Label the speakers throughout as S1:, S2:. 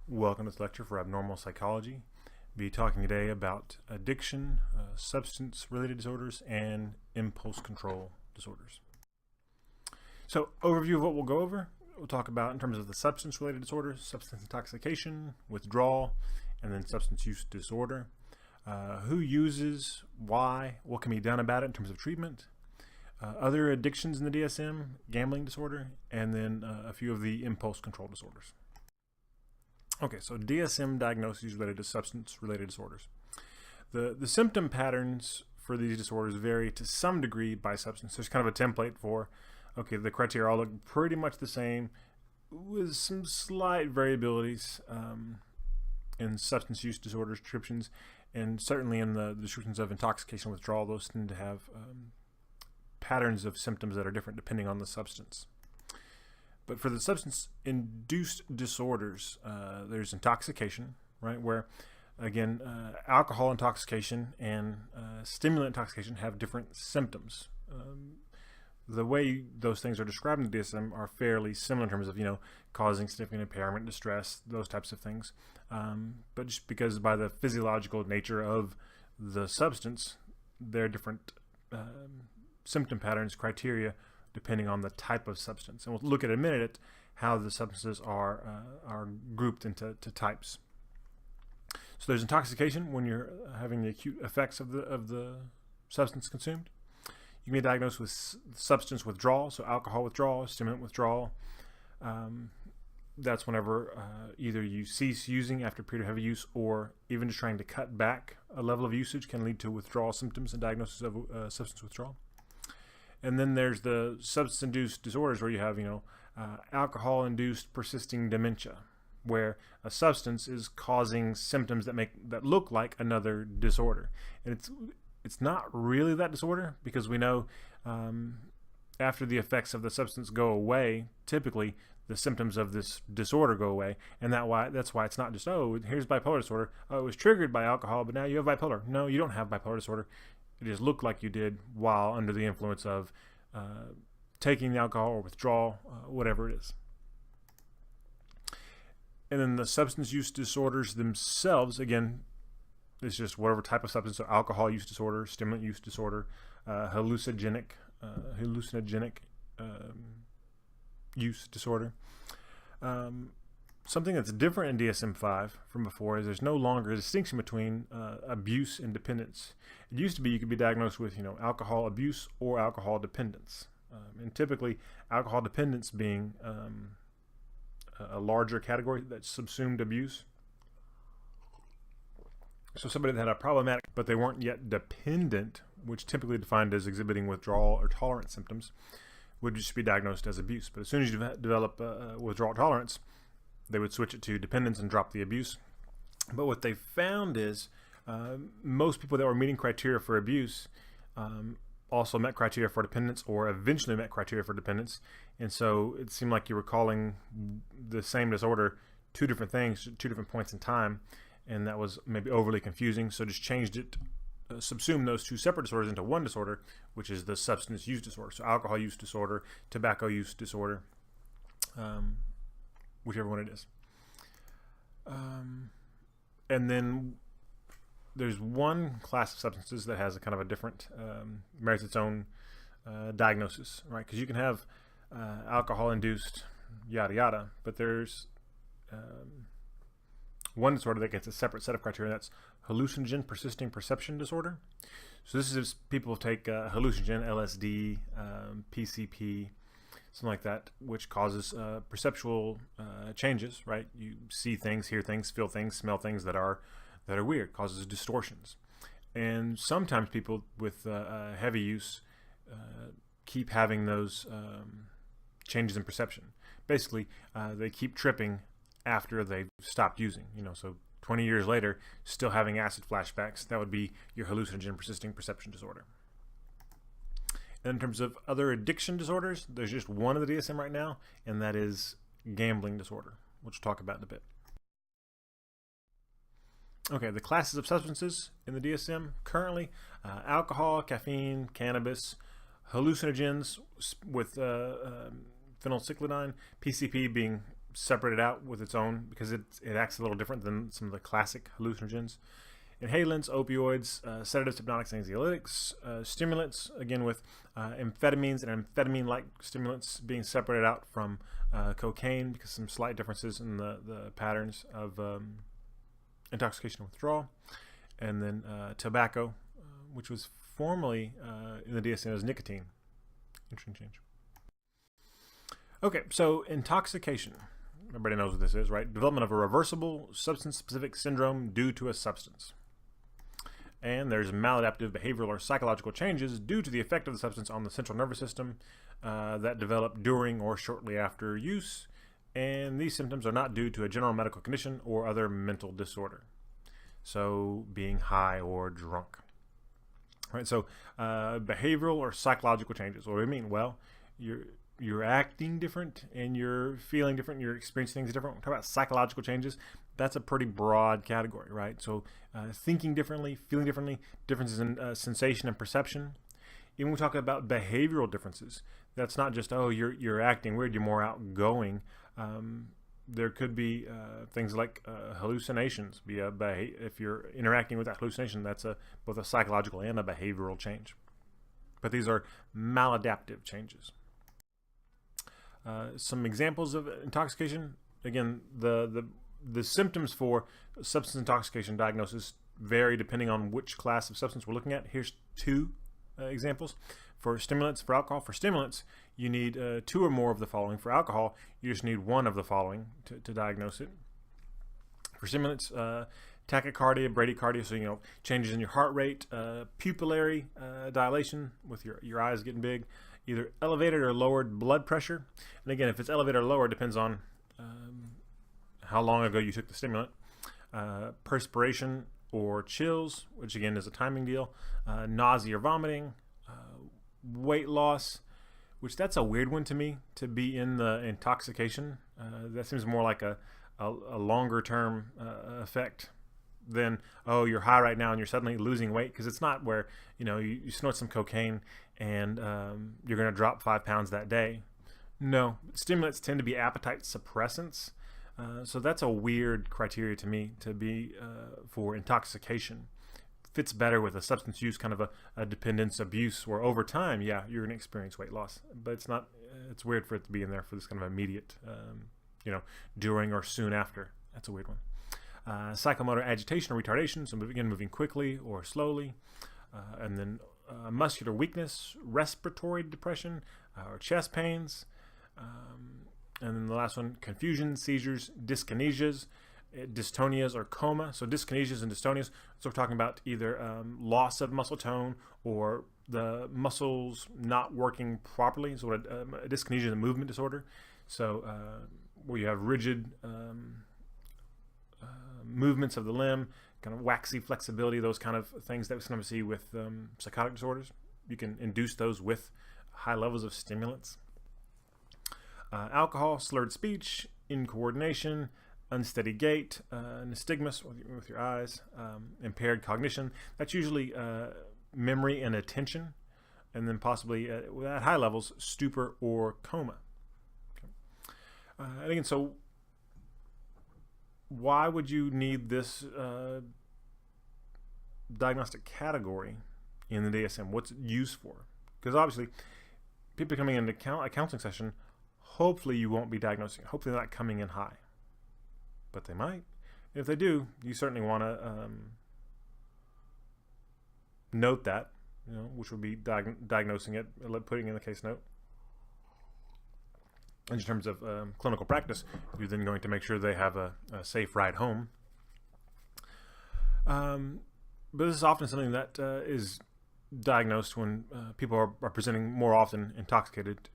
S1: Welcome to this lecture for Abnormal Psychology. We'll be talking today about addiction, substance-related disorders, and impulse control disorders. So, overview of what we'll go over. We'll talk about in terms of the substance-related disorders, substance intoxication, withdrawal, and then substance use disorder. Who uses, why, what can be done about it in terms of treatment, other addictions in the DSM, gambling disorder, and then a few of the impulse control disorders. Okay, so DSM diagnoses related to substance-related disorders. The symptom patterns for these disorders vary to some degree by substance. There's kind of a template for, okay, the criteria all look pretty much the same with some slight variabilities in substance use disorders descriptions, and certainly in the descriptions of intoxication and withdrawal, those tend to have patterns of symptoms that are different depending on the substance. But for the substance-induced disorders, there's intoxication, right, where, again, alcohol intoxication and stimulant intoxication have different symptoms. The way those things are described in the DSM are fairly similar in terms of, causing significant impairment, distress, those types of things. But just because by the physiological nature of the substance, there are different symptom patterns, criteria, depending on the type of substance. And we'll look at in a minute at how the substances are grouped into types. So there's intoxication when you're having the acute effects of the substance consumed. You can be diagnosed with substance withdrawal, so alcohol withdrawal, stimulant withdrawal. That's whenever either you cease using after a period of heavy use, or even just trying to cut back a level of usage can lead to withdrawal symptoms and diagnosis of substance withdrawal. And then there's the substance-induced disorders where you have, alcohol-induced persisting dementia, where a substance is causing symptoms that look like another disorder. And it's not really that disorder, because we know after the effects of the substance go away, typically the symptoms of this disorder go away, and that's why it's not just, oh, here's bipolar disorder. Oh, it was triggered by alcohol, but now you have bipolar. No, you don't have bipolar disorder. It just looked like you did while under the influence of taking the alcohol or withdrawal, whatever it is. And then the substance use disorders themselves, again, it's just whatever type of substance, so alcohol use disorder, stimulant use disorder, hallucinogenic use disorder. Something that's different in DSM-5 from before is there's no longer a distinction between abuse and dependence. It used to be you could be diagnosed with, alcohol abuse or alcohol dependence. And typically, alcohol dependence being a larger category that's subsumed abuse. So somebody that had a problematic, but they weren't yet dependent, which typically defined as exhibiting withdrawal or tolerance symptoms, would just be diagnosed as abuse. But as soon as you develop withdrawal tolerance, they would switch it to dependence and drop the abuse. But what they found is most people that were meeting criteria for abuse also met criteria for dependence, or eventually met criteria for dependence. And so it seemed like you were calling the same disorder two different things, two different points in time, and that was maybe overly confusing. So just changed it, subsumed those two separate disorders into one disorder, which is the substance use disorder. So alcohol use disorder, tobacco use disorder, whichever one it is. And then there's one class of substances that has a kind of a different, merits its own diagnosis, right? Because you can have alcohol-induced yada yada, but there's one disorder that gets a separate set of criteria. That's hallucinogen persisting perception disorder. So this is people take hallucinogen, LSD, PCP, something like that, which causes perceptual changes, right? You see things, hear things, feel things, smell things that are weird, causes distortions. And sometimes people with heavy use keep having those changes in perception. Basically, they keep tripping after they've stopped using. So 20 years later, still having acid flashbacks. That would be your hallucinogen persisting perception disorder. And in terms of other addiction disorders, there's just one of the DSM right now, and that is gambling disorder, which we'll talk about in a bit. Okay, the classes of substances in the DSM currently: alcohol, caffeine, cannabis, hallucinogens with phenylcyclidine, PCP being separated out with its own because it acts a little different than some of the classic hallucinogens. Inhalants, opioids, sedatives, hypnotics, anxiolytics, stimulants, again with amphetamines and amphetamine-like stimulants being separated out from cocaine because some slight differences in the patterns of intoxication and withdrawal. And then tobacco, which was formerly in the DSM as nicotine. Interesting change. Okay, so intoxication. Everybody knows what this is, right? Development of a reversible substance-specific syndrome due to a substance. And there's maladaptive behavioral or psychological changes due to the effect of the substance on the central nervous system that develop during or shortly after use. And these symptoms are not due to a general medical condition or other mental disorder. So being high or drunk. All right, so behavioral or psychological changes. What do I mean? Well, you're acting different and you're feeling different, you're experiencing things different. We'll talk about psychological changes. That's a pretty broad category, right? So thinking differently, feeling differently, differences in sensation and perception. Even when we talk about behavioral differences, that's not just, oh, you're acting weird, you're more outgoing. There could be things like hallucinations. If you're interacting with that hallucination, that's both a psychological and a behavioral change. But these are maladaptive changes. Some examples of intoxication. Again, the symptoms for substance intoxication diagnosis vary depending on which class of substance we're looking at. Here's two examples. For stimulants, for alcohol, for stimulants, you need two or more of the following. For alcohol, you just need one of the following to diagnose it. For stimulants, tachycardia, bradycardia, so changes in your heart rate, pupillary dilation with your eyes getting big, either elevated or lowered blood pressure. And again, if it's elevated or lower, it depends on how long ago you took the stimulant. Perspiration or chills, which again is a timing deal. Nausea or vomiting. Weight loss, which that's a weird one to me, to be in the intoxication. That seems more like a longer term effect than, oh, you're high right now and you're suddenly losing weight, because it's not where you snort some cocaine and you're going to drop 5 pounds that day. No, stimulants tend to be appetite suppressants, so that's a weird criteria to me to be for intoxication. Fits better with a substance use, kind of a dependence abuse, where over time, yeah, you're going to experience weight loss, but it's not. It's weird for it to be in there for this kind of immediate, during or soon after. That's a weird one. Psychomotor agitation or retardation, so moving quickly or slowly, and then muscular weakness, respiratory depression, or chest pains, and then the last one, confusion, seizures, dyskinesias, dystonias, or coma. So dyskinesias and dystonias, so we're talking about either loss of muscle tone or the muscles not working properly. So what a dyskinesia is a movement disorder. So where you have rigid movements of the limb, kind of waxy flexibility, those kind of things that we sometimes see with psychotic disorders. You can induce those with high levels of stimulants. Alcohol, slurred speech, incoordination, unsteady gait, nystagmus with your eyes, impaired cognition. That's usually memory and attention, and then possibly at high levels, stupor or coma. Okay. And again, so why would you need this diagnostic category in the DSM? What's it used for? Because obviously, people coming into a counseling session, hopefully you won't be diagnosing. Hopefully they're not coming in high. But they might. If they do, you certainly want to note that, which would be diagnosing it, putting in the case note. In terms of clinical practice, you're then going to make sure they have a safe ride home. But this is often something that is diagnosed when people are presenting more often intoxicated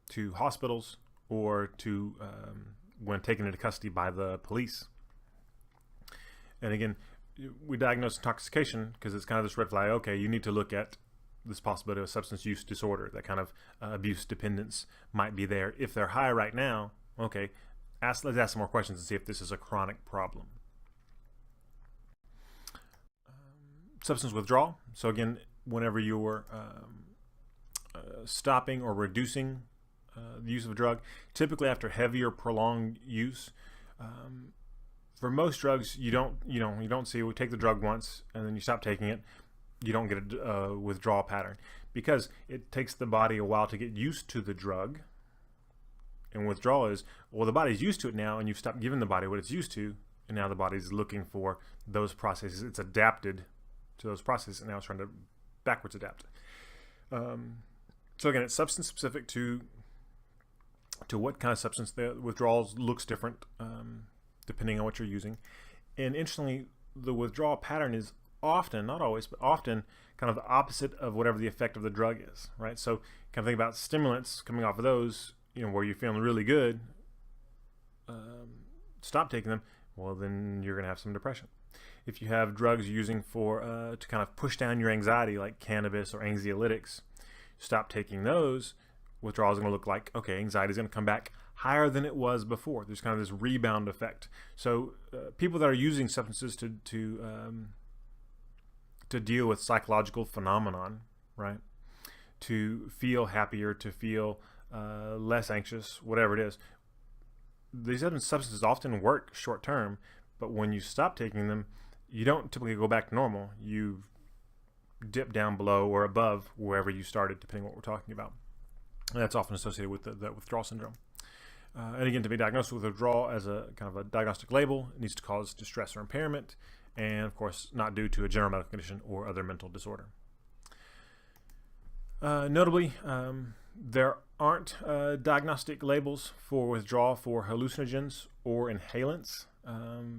S1: to hospitals or to when taken into custody by the police. And again, we diagnose intoxication because it's kind of this red flag. Okay, you need to look at this possibility of substance use disorder. That kind of abuse dependence might be there. If they're high right now, okay, let's ask some more questions and see if this is a chronic problem. Substance withdrawal. So again, whenever you're stopping or reducing the use of a drug, typically after heavy or prolonged use. For most drugs, you don't see, we take the drug once and then you stop taking it, you don't get a withdrawal pattern, because it takes the body a while to get used to the drug. And withdrawal is, well, the body's used to it now, and you've stopped giving the body what it's used to, and now the body's looking for those processes. It's adapted to those processes, and now it's trying to backwards adapt. So again, it's substance specific to what kind of substance. The withdrawals looks different depending on what you're using. And interestingly, the withdrawal pattern is often, not always, but often kind of the opposite of whatever the effect of the drug is, right? So kind of think about stimulants coming off of those, where you're feeling really good, stop taking them, well, then you're going to have some depression. If you have drugs you're using for to kind of push down your anxiety, like cannabis or anxiolytics, stop taking those, withdrawal is going to look like, okay, anxiety is going to come back higher than it was before. There's kind of this rebound effect. So people that are using substances to deal with psychological phenomenon, right, to feel happier, to feel less anxious, whatever it is, these other substances often work short term, but when you stop taking them, you don't typically go back to normal. You dip down below or above wherever you started, depending on what we're talking about. And that's often associated with the withdrawal syndrome. And again, to be diagnosed with withdrawal as a kind of a diagnostic label, it needs to cause distress or impairment, and of course not due to a general medical condition or other mental disorder. Notably, there aren't diagnostic labels for withdrawal for hallucinogens or inhalants,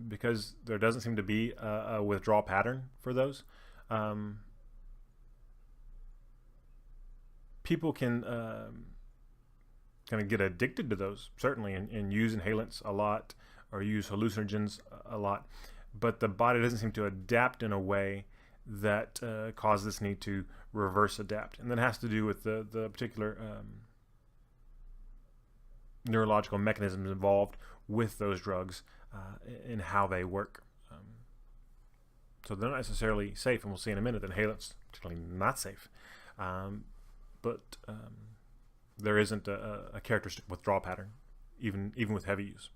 S1: because there doesn't seem to be a withdrawal pattern for those. People can kind of get addicted to those, certainly, and use inhalants a lot or use hallucinogens a lot, but the body doesn't seem to adapt in a way that causes this need to reverse adapt. And that has to do with the particular neurological mechanisms involved with those drugs and how they work. So they're not necessarily safe, and we'll see in a minute that inhalants are particularly not safe. But there isn't a characteristic withdrawal pattern, even with heavy use.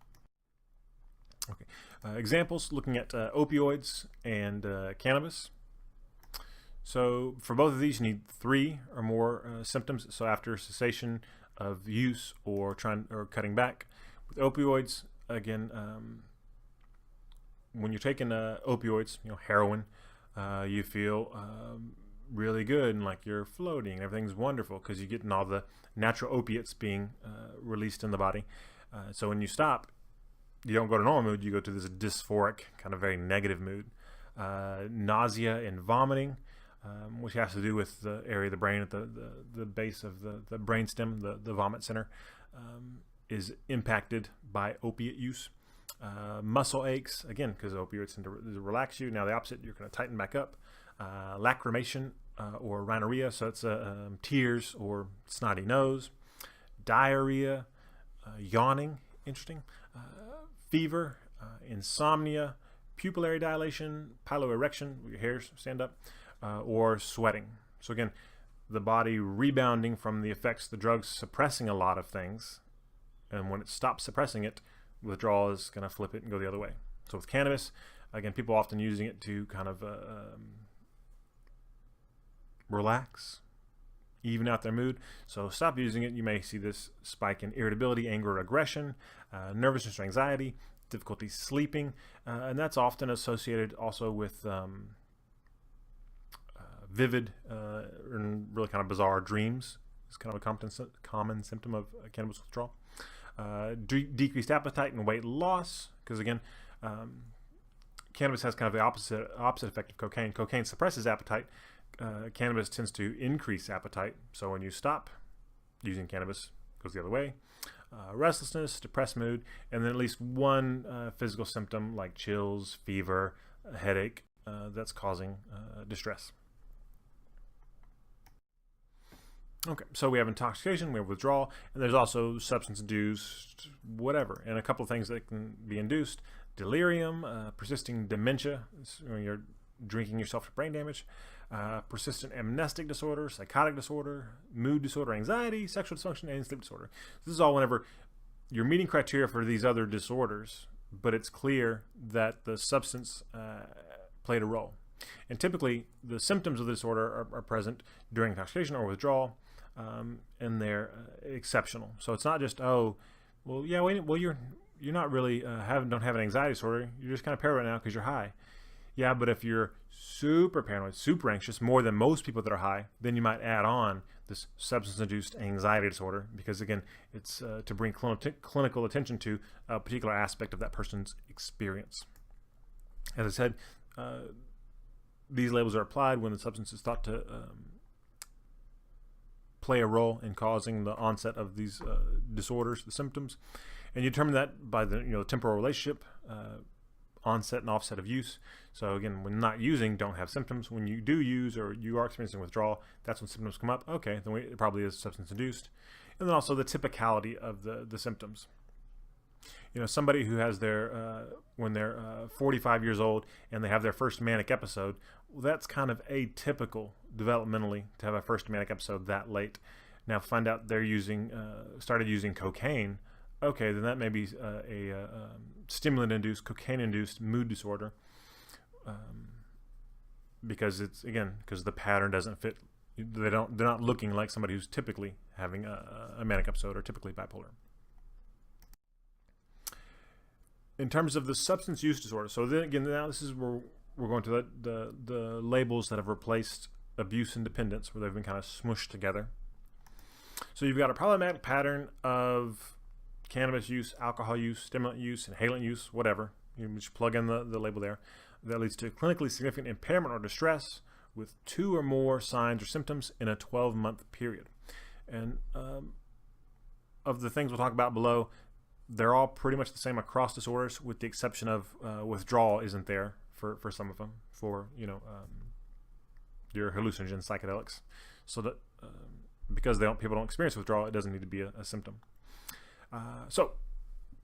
S1: Okay, examples looking at opioids and cannabis. So for both of these, you need 3 or more symptoms. So after cessation of use or cutting back. With opioids, again, when you're taking opioids, heroin, you feel really good and like you're floating and everything's wonderful because you're getting all the natural opiates being released in the body. So when you stop, you don't go to normal mood, you go to this dysphoric, kind of very negative mood. Nausea and vomiting, which has to do with the area of the brain at the base of the brainstem, the vomit center, is impacted by opiate use. Muscle aches, again, because opioids tend to relax you. Now the opposite, you're going to tighten back up. Lacrimation or rhinorrhea, so it's tears or snotty nose. Diarrhea, yawning, interesting. Fever, insomnia, pupillary dilation, piloerection, your hairs stand up, or sweating. So again, the body rebounding from the effects of the drugs suppressing a lot of things, and when it stops suppressing it, withdrawal is going to flip it and go the other way. So with cannabis, again, people often using it to kind of relax, even out their mood. So stop using it. You may see this spike in irritability, anger, aggression, nervousness or anxiety, difficulty sleeping, and that's often associated also with vivid and really kind of bizarre dreams. It's kind of a common symptom of cannabis withdrawal. Decreased appetite and weight loss, because again, cannabis has kind of the opposite effect of cocaine. Cocaine suppresses appetite. Cannabis tends to increase appetite. So when you stop using cannabis, it goes the other way. Restlessness, depressed mood, and then at least one physical symptom like chills, fever, headache that's causing distress. Okay, so we have intoxication, we have withdrawal, and there's also substance-induced whatever, and a couple of things that can be induced: delirium, persisting dementia, when you're drinking yourself to brain damage, persistent amnestic disorder, psychotic disorder, mood disorder, anxiety, sexual dysfunction, and sleep disorder. This is all whenever you're meeting criteria for these other disorders, but it's clear that the substance played a role. And typically, the symptoms of the disorder are present during intoxication or withdrawal, and they're exceptional. So it's not just, oh, well, yeah, well, you're not really don't have an anxiety disorder. You're just kind of paranoid now because you're high. Yeah, but if you're super paranoid, super anxious, more than most people that are high, then you might add on this substance-induced anxiety disorder, because again, it's to bring clinical attention to a particular aspect of that person's experience. As I said, these labels are applied when the substance is thought to play a role in causing the onset of these disorders, the symptoms, and you determine that by the temporal relationship, onset and offset of use. So again, when not using, don't have symptoms. When you do use or you are experiencing withdrawal, that's when symptoms come up. Okay, then it probably is substance-induced. And then also the typicality of the symptoms. Somebody who has their, when they're 45 years old and they have their first manic episode, well, that's kind of atypical developmentally to have a first manic episode that late. Now find out they're started using cocaine. Okay, then that may be a stimulant-induced, cocaine-induced mood disorder, because the pattern doesn't fit. They're not looking like somebody who's typically having a manic episode or typically bipolar. In terms of the substance use disorder, so then again, now this is where we're going to the labels that have replaced abuse and dependence, where they've been kind of smushed together. So you've got a problematic pattern of cannabis use, alcohol use, stimulant use, inhalant use, whatever. You just plug in the label there. That leads to clinically significant impairment or distress with 2 or more signs or symptoms in a 12-month period. And of the things we'll talk about below, they're all pretty much the same across disorders, with the exception of withdrawal isn't there for some of them, for your hallucinogen psychedelics. So that because people don't experience withdrawal, it doesn't need to be a symptom. So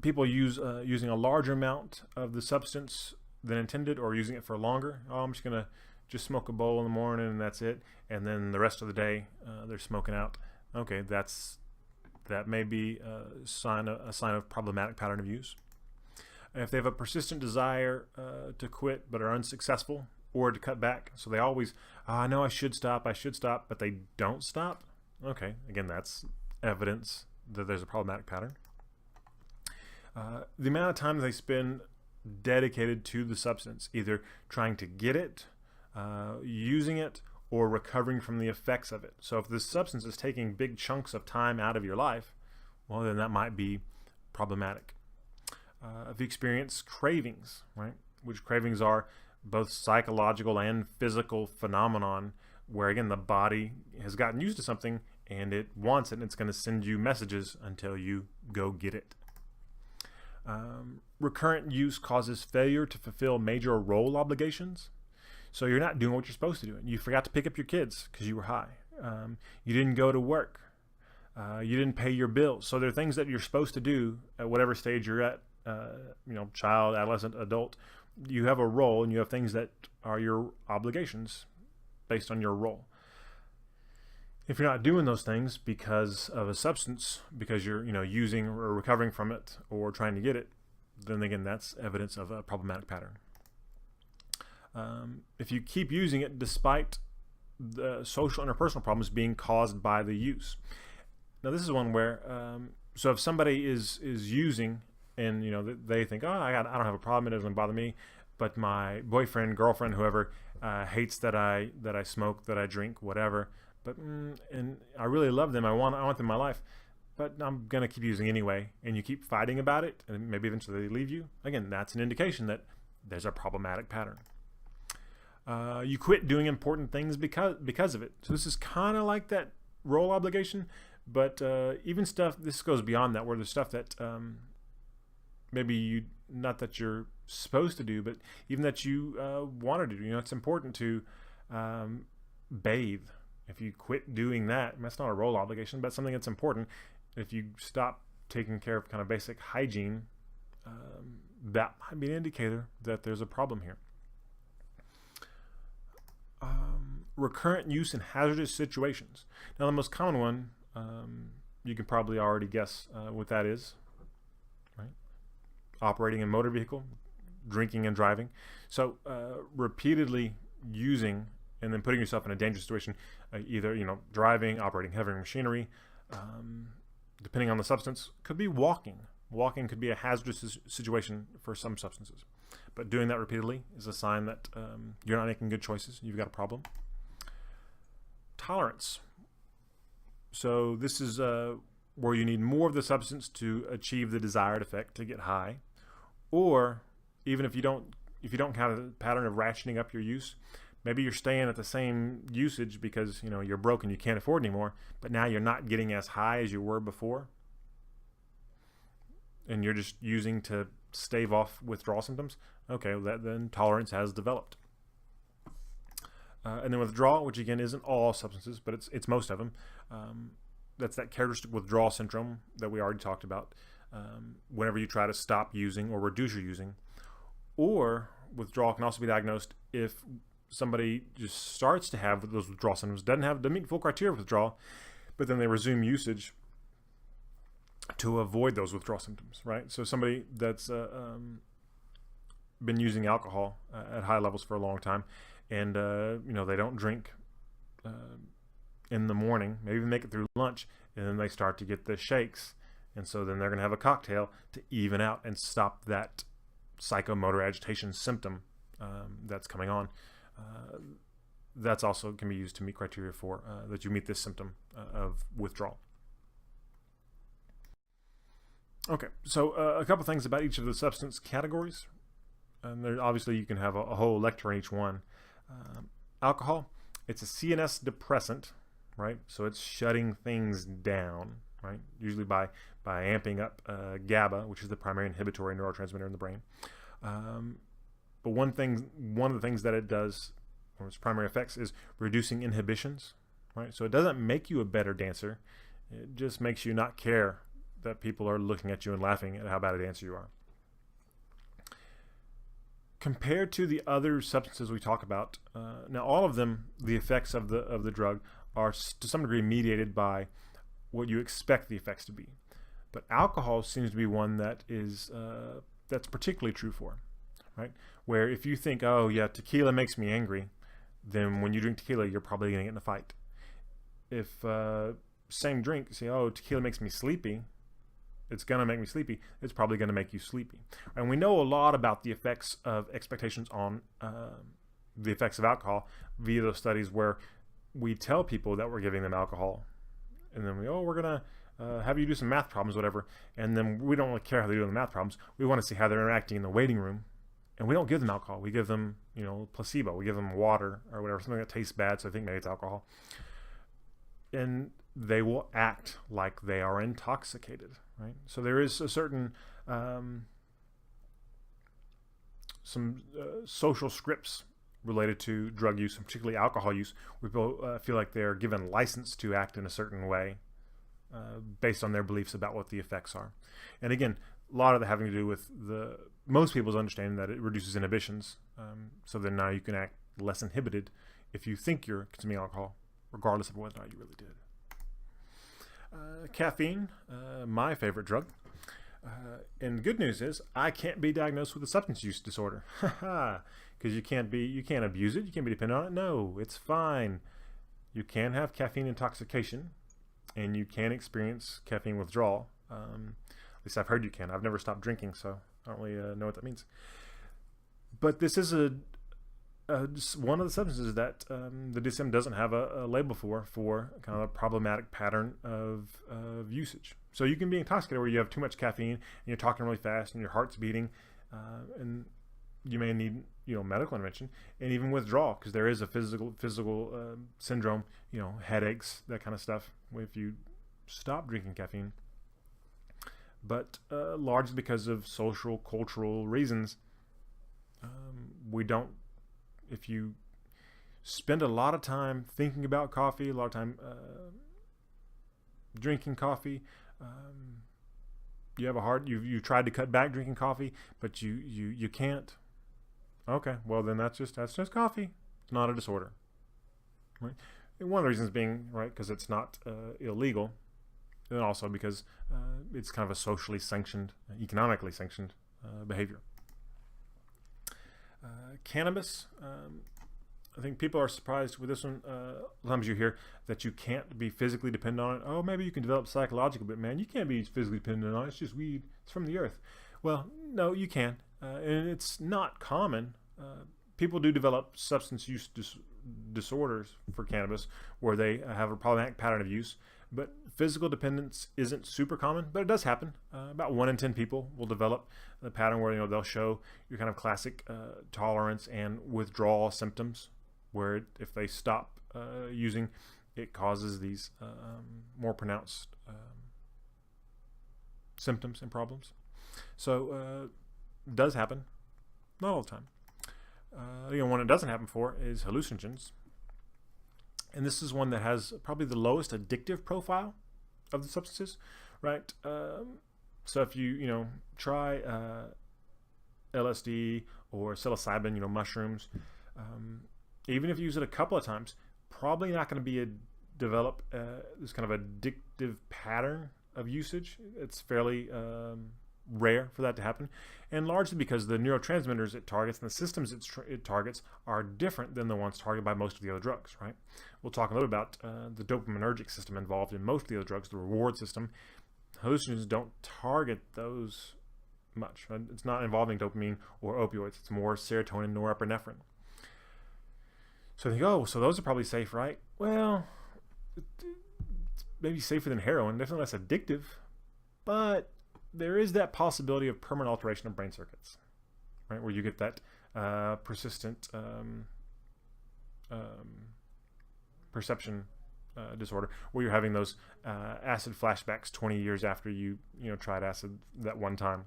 S1: people using a larger amount of the substance than intended, or using it for longer. Oh, I'm just gonna smoke a bowl in the morning and that's it, and then the rest of the day they're smoking out. Okay, that may be a sign of problematic pattern of use. If they have a persistent desire to quit but are unsuccessful, or to cut back, so they always, I know I should stop, but they don't stop. Okay, again, that's evidence that there's a problematic pattern. The amount of time they spend dedicated to the substance, either trying to get it, using it, or recovering from the effects of it. So if this substance is taking big chunks of time out of your life, well, then that might be problematic. If you experience cravings, right, which cravings are both psychological and physical phenomenon, where again the body has gotten used to something and it wants it, and it's going to send you messages until you go get it. Recurrent use causes failure to fulfill major role obligations. So you're not doing what you're supposed to do. You forgot to pick up your kids because you were high. You didn't go to work. You didn't pay your bills. So there are things that you're supposed to do at whatever stage you're at, child, adolescent, adult. You have a role, and you have things that are your obligations based on your role. If you're not doing those things because of a substance, because you're using or recovering from it or trying to get it, then again that's evidence of a problematic pattern. If you keep using it despite the social interpersonal problems being caused by the use. Now this is one where so if somebody is using, and they think, oh, I don't have a problem, it doesn't bother me, but my boyfriend, girlfriend, whoever hates that I smoke, that I drink, whatever. But and I really love them. I want them in my life, but I'm gonna keep using anyway. And you keep fighting about it, and maybe eventually they leave you. Again, that's an indication that there's a problematic pattern. You quit doing important things because of it. So this is kind of like that role obligation, but even stuff. This goes beyond that, where there's stuff that maybe not that you're supposed to do, but even that you want to do. It's important to bathe. If you quit doing that, that's not a role obligation, but something that's important. If you stop taking care of kind of basic hygiene, that might be an indicator that there's a problem here. recurrent use in hazardous situations. Now, the most common one, you can probably already guess what that is, right? Operating a motor vehicle, drinking and driving. So repeatedly using and then putting yourself in a dangerous situation, either driving, operating heavy machinery, depending on the substance, could be walking. Walking could be a hazardous situation for some substances, but doing that repeatedly is a sign that you're not making good choices. You've got a problem. Tolerance. So this is where you need more of the substance to achieve the desired effect, to get high, or even if you don't have a pattern of rationing up your use, maybe you're staying at the same usage because you're broke and you can't afford anymore, but now you're not getting as high as you were before, and you're just using to stave off withdrawal symptoms. Okay, well, then tolerance has developed. And then withdrawal, which again isn't all substances, but it's most of them. That's that characteristic withdrawal syndrome that we already talked about. Whenever you try to stop using or reduce your using. Or withdrawal can also be diagnosed if somebody just starts to have those withdrawal symptoms, doesn't meet full criteria of withdrawal, but then they resume usage to avoid those withdrawal symptoms, right? So somebody that's been using alcohol at high levels for a long time, and they don't drink in the morning, maybe even make it through lunch, and then they start to get the shakes, and so then they're going to have a cocktail to even out and stop that psychomotor agitation symptom that's coming on. That's also can be used to meet criteria for that you meet this symptom of withdrawal. Okay, so a couple things about each of the substance categories. And there, obviously, you can have a whole lecture on each one. Alcohol, it's a CNS depressant, right? So it's shutting things down, right? Usually by amping up GABA, which is the primary inhibitory neurotransmitter in the brain. But one of the things that it does, or its primary effects, is reducing inhibitions, right? So it doesn't make you a better dancer. It just makes you not care that people are looking at you and laughing at how bad a dancer you are. Compared to the other substances we talk about, now all of them, the effects of the drug are to some degree mediated by what you expect the effects to be. But alcohol seems to be one that is that's particularly true for, right? Where if you think, oh yeah, tequila makes me angry, then when you drink tequila, you're probably going to get in a fight. If same drink, say, oh, tequila makes me sleepy, it's going to make me sleepy, it's probably going to make you sleepy. And we know a lot about the effects of expectations on the effects of alcohol via those studies where we tell people that we're giving them alcohol, and then we're going to have you do some math problems, whatever, and then we don't really care how they do the math problems. We want to see how they're interacting in the waiting room, and we don't give them alcohol. We give them, placebo. We give them water or whatever, something that tastes bad, so I think maybe it's alcohol. And they will act like they are intoxicated, right? So there is a certain some social scripts related to drug use, and particularly alcohol use, where people feel like they're given license to act in a certain way based on their beliefs about what the effects are. And again, a lot of that having to do with most people's understanding that it reduces inhibitions, so then now you can act less inhibited if you think you're consuming alcohol, regardless of whether or not you really did. Caffeine, my favorite drug. And the good news is I can't be diagnosed with a substance use disorder. Because you can't abuse it, you can't be dependent on it. No, it's fine. You can have caffeine intoxication, and you can experience caffeine withdrawal. At least I've heard you can. I've never stopped drinking, so I don't really know what that means. But this is just one of the substances that the DSM doesn't have a label for kind of a problematic pattern of usage. So you can be intoxicated where you have too much caffeine and you're talking really fast and your heart's beating, and you may need medical intervention, and even withdrawal, because there is a physical syndrome, headaches, that kind of stuff if you stop drinking caffeine. But largely because of social, cultural reasons, we don't. If you spend a lot of time thinking about coffee, a lot of time drinking coffee, you have you tried to cut back drinking coffee, but you can't. Okay, well then that's just coffee. It's not a disorder. right? And one of the reasons being, right, because it's not illegal, and also because it's kind of a socially sanctioned, economically sanctioned behavior. Cannabis, I think people are surprised with this one. Sometimes you hear that you can't be physically dependent on it. Oh, maybe you can develop psychological, but man, you can't be physically dependent on it. It's just weed. It's from the earth. Well, no, you can. And it's not common. People do develop substance use disorders for cannabis where they have a problematic pattern of use. But physical dependence isn't super common, but it does happen. About 1 in 10 people will develop the pattern where they'll show your kind of classic tolerance and withdrawal symptoms, where if they stop using, it causes these more pronounced symptoms and problems. So it does happen, not all the time. One it doesn't happen for is hallucinogens. And this is one that has probably the lowest addictive profile of the substances, right? So if you try LSD or psilocybin, mushrooms, even if you use it a couple of times, probably not going to develop this kind of addictive pattern of usage. It's fairly rare for that to happen, and largely because the neurotransmitters it targets and the systems it targets are different than the ones targeted by most of the other drugs, right? We'll talk a little about the dopaminergic system involved in most of the other drugs, the reward system. Hallucinogens don't target those much, right? It's not involving dopamine or opioids. It's more serotonin, norepinephrine. So they go, so those are probably safe, right? Well, it's maybe safer than heroin, definitely less addictive, but there is that possibility of permanent alteration of brain circuits, right? Where you get that persistent perception disorder, where you're having those acid flashbacks 20 years after you tried acid that one time.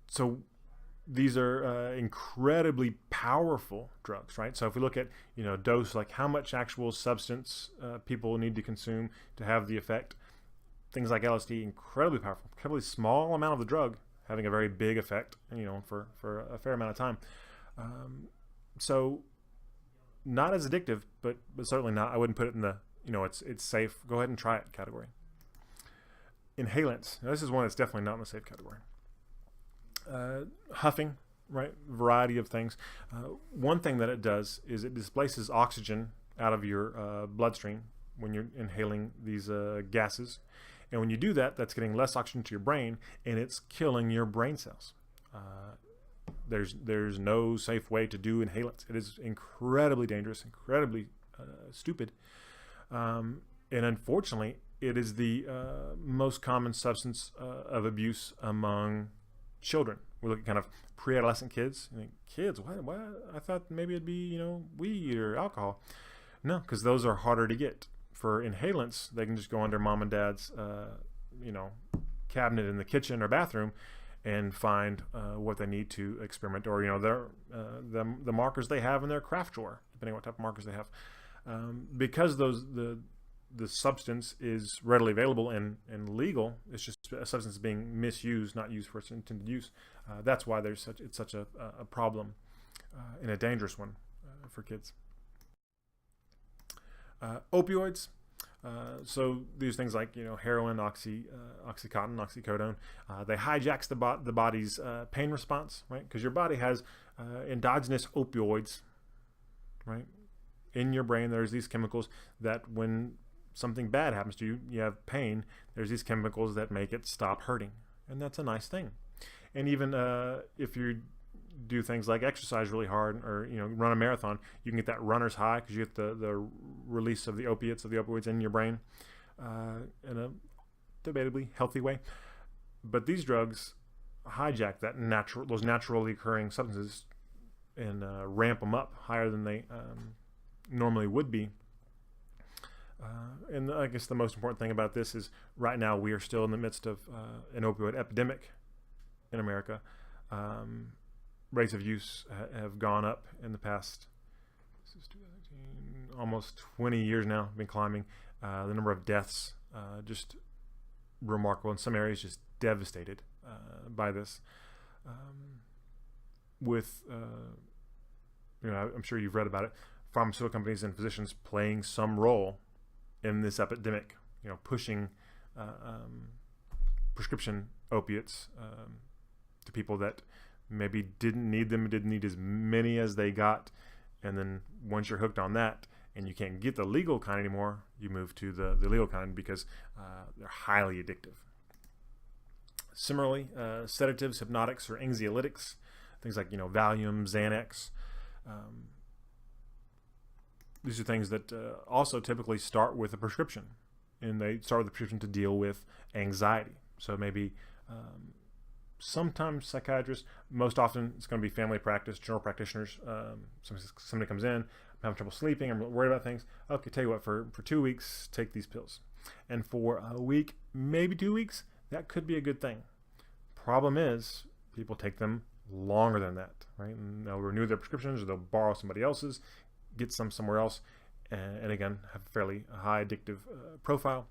S1: So these are incredibly powerful drugs, right? So if we look at dose, like how much actual substance people need to consume to have the effect. Things like LSD, incredibly powerful, incredibly small amount of the drug having a very big effect, for a fair amount of time. So not as addictive, but certainly not. I wouldn't put it in the it's safe, go ahead and try it category. Inhalants. Now, this is one that's definitely not in the safe category. Huffing, right? Variety of things. One thing that it does is it displaces oxygen out of your bloodstream when you're inhaling these gases. And when you do that, that's getting less oxygen to your brain, and it's killing your brain cells. There's no safe way to do inhalants. It is incredibly dangerous, incredibly stupid. And unfortunately, it is the most common substance of abuse among children. We look at kind of pre-adolescent kids. You think, kids? What? I thought maybe it'd be weed or alcohol. No, because those are harder to get. For inhalants, they can just go under mom and dad's cabinet in the kitchen or bathroom and find what they need to experiment, or their the markers they have in their craft drawer, depending on what type of markers they have. Because the substance is readily available and legal, it's just a substance being misused, not used for its intended use. That's why it's such a problem and a dangerous one for kids. Opioids. So these things like heroin, oxycontin, oxycodone, they hijacks the body's pain response, right? Because your body has endogenous opioids, right? In your brain, there's these chemicals that when something bad happens to you, you have pain. There's these chemicals that make it stop hurting, and that's a nice thing. And even if you do things like exercise really hard or run a marathon, you can get that runner's high because you get the release of the opioids in your brain in a debatably healthy way. But these drugs hijack those naturally occurring substances and ramp them up higher than they normally would be. And I guess the most important thing about this is right now we are still in the midst of an opioid epidemic in America. Rates of use have gone up in the past, this is 2019, almost 20 years now, been climbing. The number of deaths, just remarkable. In some areas, just devastated by this. I'm sure you've read about it. pharmaceutical companies and physicians playing some role in this epidemic, pushing prescription opiates to people that maybe didn't need them, didn't need as many as they got. And then once you're hooked on that and you can't get the legal kind anymore, you move to the illegal kind because they're highly addictive. Similarly, sedatives, hypnotics, or anxiolytics, things like Valium, Xanax. These are things that also typically start with a prescription, and they start with a prescription to deal with anxiety. So maybe sometimes psychiatrists, most often it's going to be family practice, general practitioners. Somebody comes in, I'm having trouble sleeping, I'm worried about things. Okay, tell you what, for 2 weeks, take these pills. And for a week, maybe 2 weeks, that could be a good thing. Problem is, people take them longer than that, right? And they'll renew their prescriptions, or they'll borrow somebody else's, get some somewhere else, and again, have a fairly high addictive profile.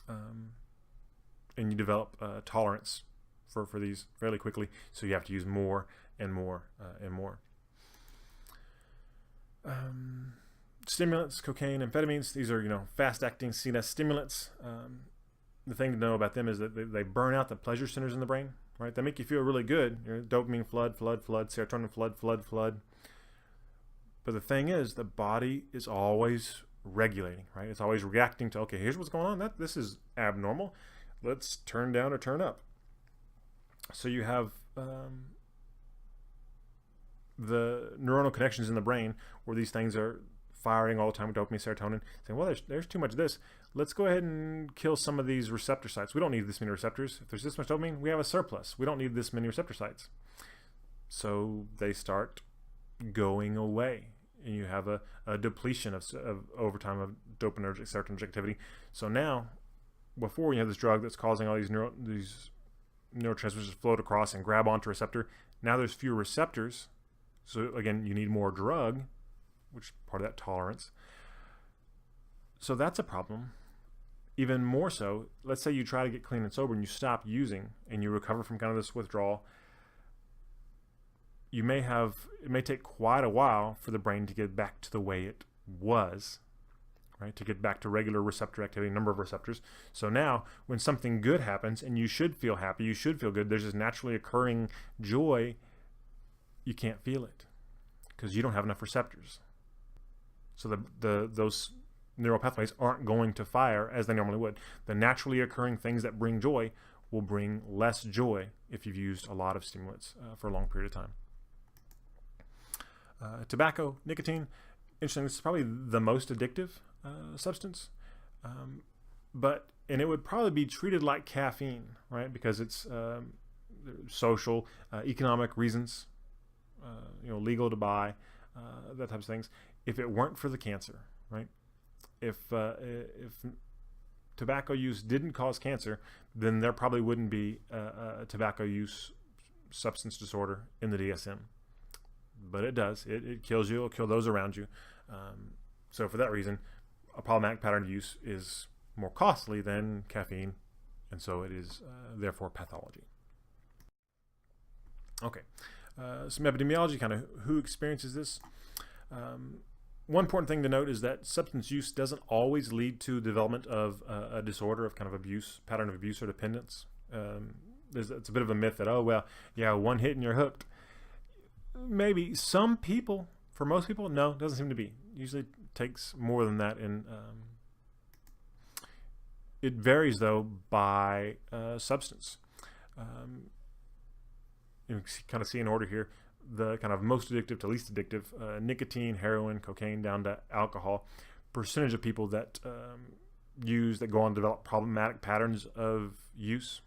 S1: And you develop tolerance for these fairly quickly, so you have to use more and more and more. Stimulants, cocaine, amphetamines, these are fast-acting CNS stimulants. The thing to know about them is that they burn out the pleasure centers in the brain, right? They make you feel really good. Dopamine flood, serotonin flood. But the thing is, the body is always regulating, right? It's always reacting to, okay, here's what's going on. This is abnormal. Let's turn down or turn up. So you have the neuronal connections in the brain where these things are firing all the time with dopamine, serotonin, saying, well, there's too much of this. Let's go ahead and kill some of these receptor sites. We don't need this many receptors. If there's this much dopamine, we have a surplus. We don't need this many receptor sites. So they start going away, and you have a depletion of over time of dopaminergic, serotonergic activity. So now, before you have this drug that's causing all these neurotransmitters to float across and grab onto a receptor, now there's fewer receptors. So again, you need more drug, which is part of that tolerance. So that's a problem. Even more so, let's say you try to get clean and sober and you stop using and you recover from kind of this withdrawal. It may take quite a while for the brain to get back to the way it was, right? To get back to regular receptor activity, number of receptors. So now when something good happens and you should feel happy, you should feel good, there's this naturally occurring joy, you can't feel it because you don't have enough receptors. So those neural pathways aren't going to fire as they normally would. The naturally occurring things that bring joy will bring less joy if you've used a lot of stimulants for a long period of time. Tobacco, nicotine, interesting, this is probably the most addictive substance, and it would probably be treated like caffeine, right? Because it's social, economic reasons, legal to buy, that type of things. If it weren't for the cancer, right? If tobacco use didn't cause cancer, then there probably wouldn't be a tobacco use substance disorder in the DSM. But it does. It kills you. It'll kill those around you. So for that reason, a problematic pattern of use is more costly than caffeine, and so it is therefore pathology. Okay, some epidemiology, kind of who experiences this. One important thing to note is that substance use doesn't always lead to development of a disorder of kind of abuse, pattern of abuse or dependence. It's a bit of a myth that, oh, well, yeah, one hit and you're hooked. Maybe some people, for most people, no, it doesn't seem to be. Usually it takes more than that. And it varies, though, by substance. You can kind of see in order here, the kind of most addictive to least addictive, nicotine, heroin, cocaine, down to alcohol. Percentage of people that that go on to develop problematic patterns of use.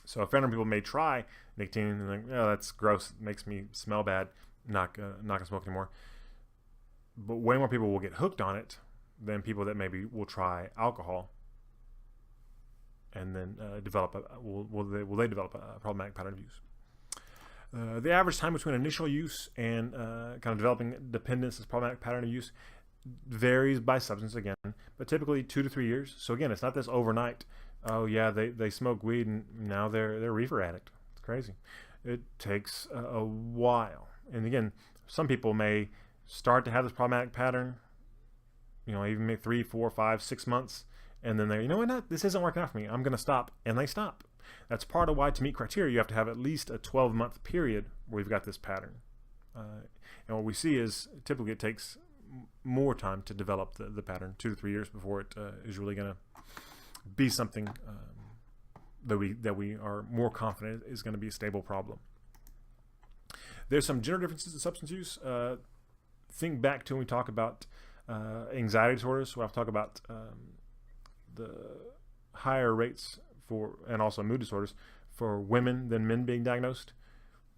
S1: So a fair number of people may try nicotine and think, oh, that's gross, it makes me smell bad, not gonna smoke anymore. But way more people will get hooked on it than people that maybe will try alcohol and then develop they develop a problematic pattern of use. The average time between initial use and kind of developing dependence as problematic pattern of use varies by substance again, but typically 2 to 3 years. So again, it's not this overnight, oh yeah, they smoke weed and now they're a reefer addict. It's crazy. It takes a while. And again, some people may start to have this problematic pattern, even maybe 3, 4, 5, 6 months, and then they're, this isn't working out for me. I'm going to stop, and they stop. That's part of why, to meet criteria, you have to have at least a 12-month period where we've got this pattern. And what we see is typically it takes more time to develop the pattern, 2 to 3 years, before it is really going to be something that we are more confident is going to be a stable problem. There's some general differences in substance use. Think back to when we talk about anxiety disorders, where I'll talk about the higher rates and also mood disorders for women than men being diagnosed.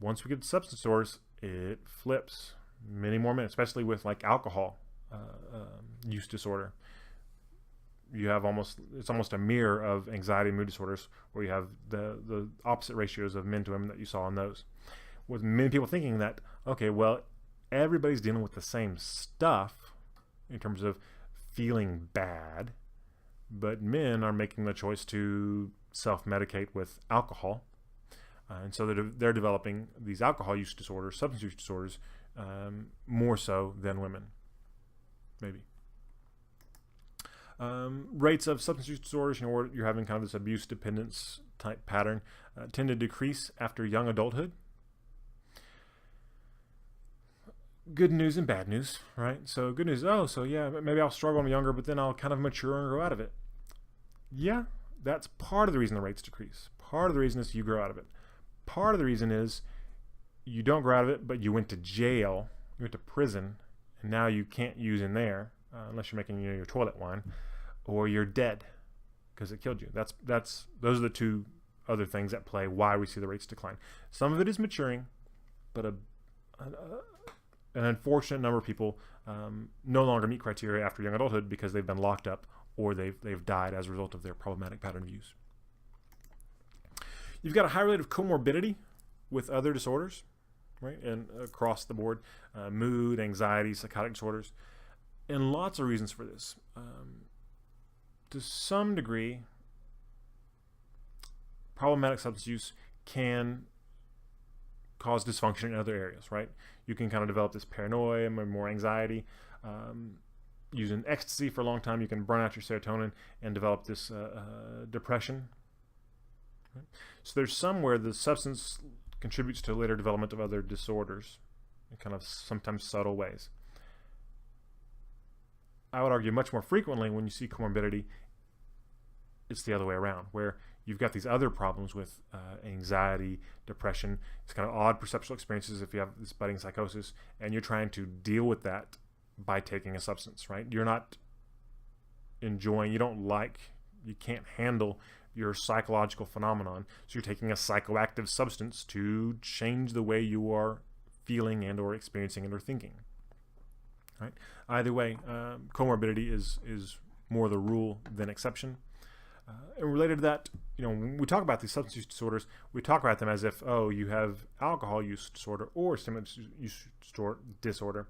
S1: Once we get to substance disorders, it flips. Many more men, especially with like alcohol use disorder. You have it's almost a mirror of anxiety and mood disorders, where you have the opposite ratios of men to women that you saw in those. With many people thinking that, okay, well, everybody's dealing with the same stuff in terms of feeling bad, but men are making the choice to self-medicate with alcohol. And so they're developing these alcohol use disorders, substance use disorders, more so than women, maybe. Rates of substance use disorders, you're having kind of this abuse dependence type pattern, tend to decrease after young adulthood. Good news and bad news, right? So good news, so yeah, maybe I'll struggle when I'm younger, but then I'll kind of mature and grow out of it. Yeah, that's part of the reason the rates decrease. Part of the reason is you grow out of it. Part of the reason is you don't grow out of it, but you went to jail, you went to prison, and now you can't use in there unless you're making your toilet wine, or you're dead because it killed you. Those are the two other things at play why we see the rates decline. Some of it is maturing, but an unfortunate number of people no longer meet criteria after young adulthood because they've been locked up or they've died as a result of their problematic pattern of use. You've got a high rate of comorbidity with other disorders, right? And across the board, mood, anxiety, psychotic disorders, and lots of reasons for this. To some degree, problematic substance use can cause dysfunction in other areas, right? You can kind of develop this paranoia, more anxiety. Using ecstasy for a long time, you can burn out your serotonin and develop this depression. Right? So there's somewhere the substance contributes to later development of other disorders in kind of sometimes subtle ways. I would argue much more frequently when you see comorbidity, it's the other way around, where you've got these other problems with anxiety, depression. It's kind of odd perceptual experiences if you have this budding psychosis, and you're trying to deal with that by taking a substance, right? You're not enjoying, you can't handle your psychological phenomenon, so you're taking a psychoactive substance to change the way you are feeling and or experiencing and or thinking. Right? Either way, comorbidity is more the rule than exception. And related to that, when we talk about these substance use disorders, we talk about them as if, you have alcohol use disorder or stimulant use disorder.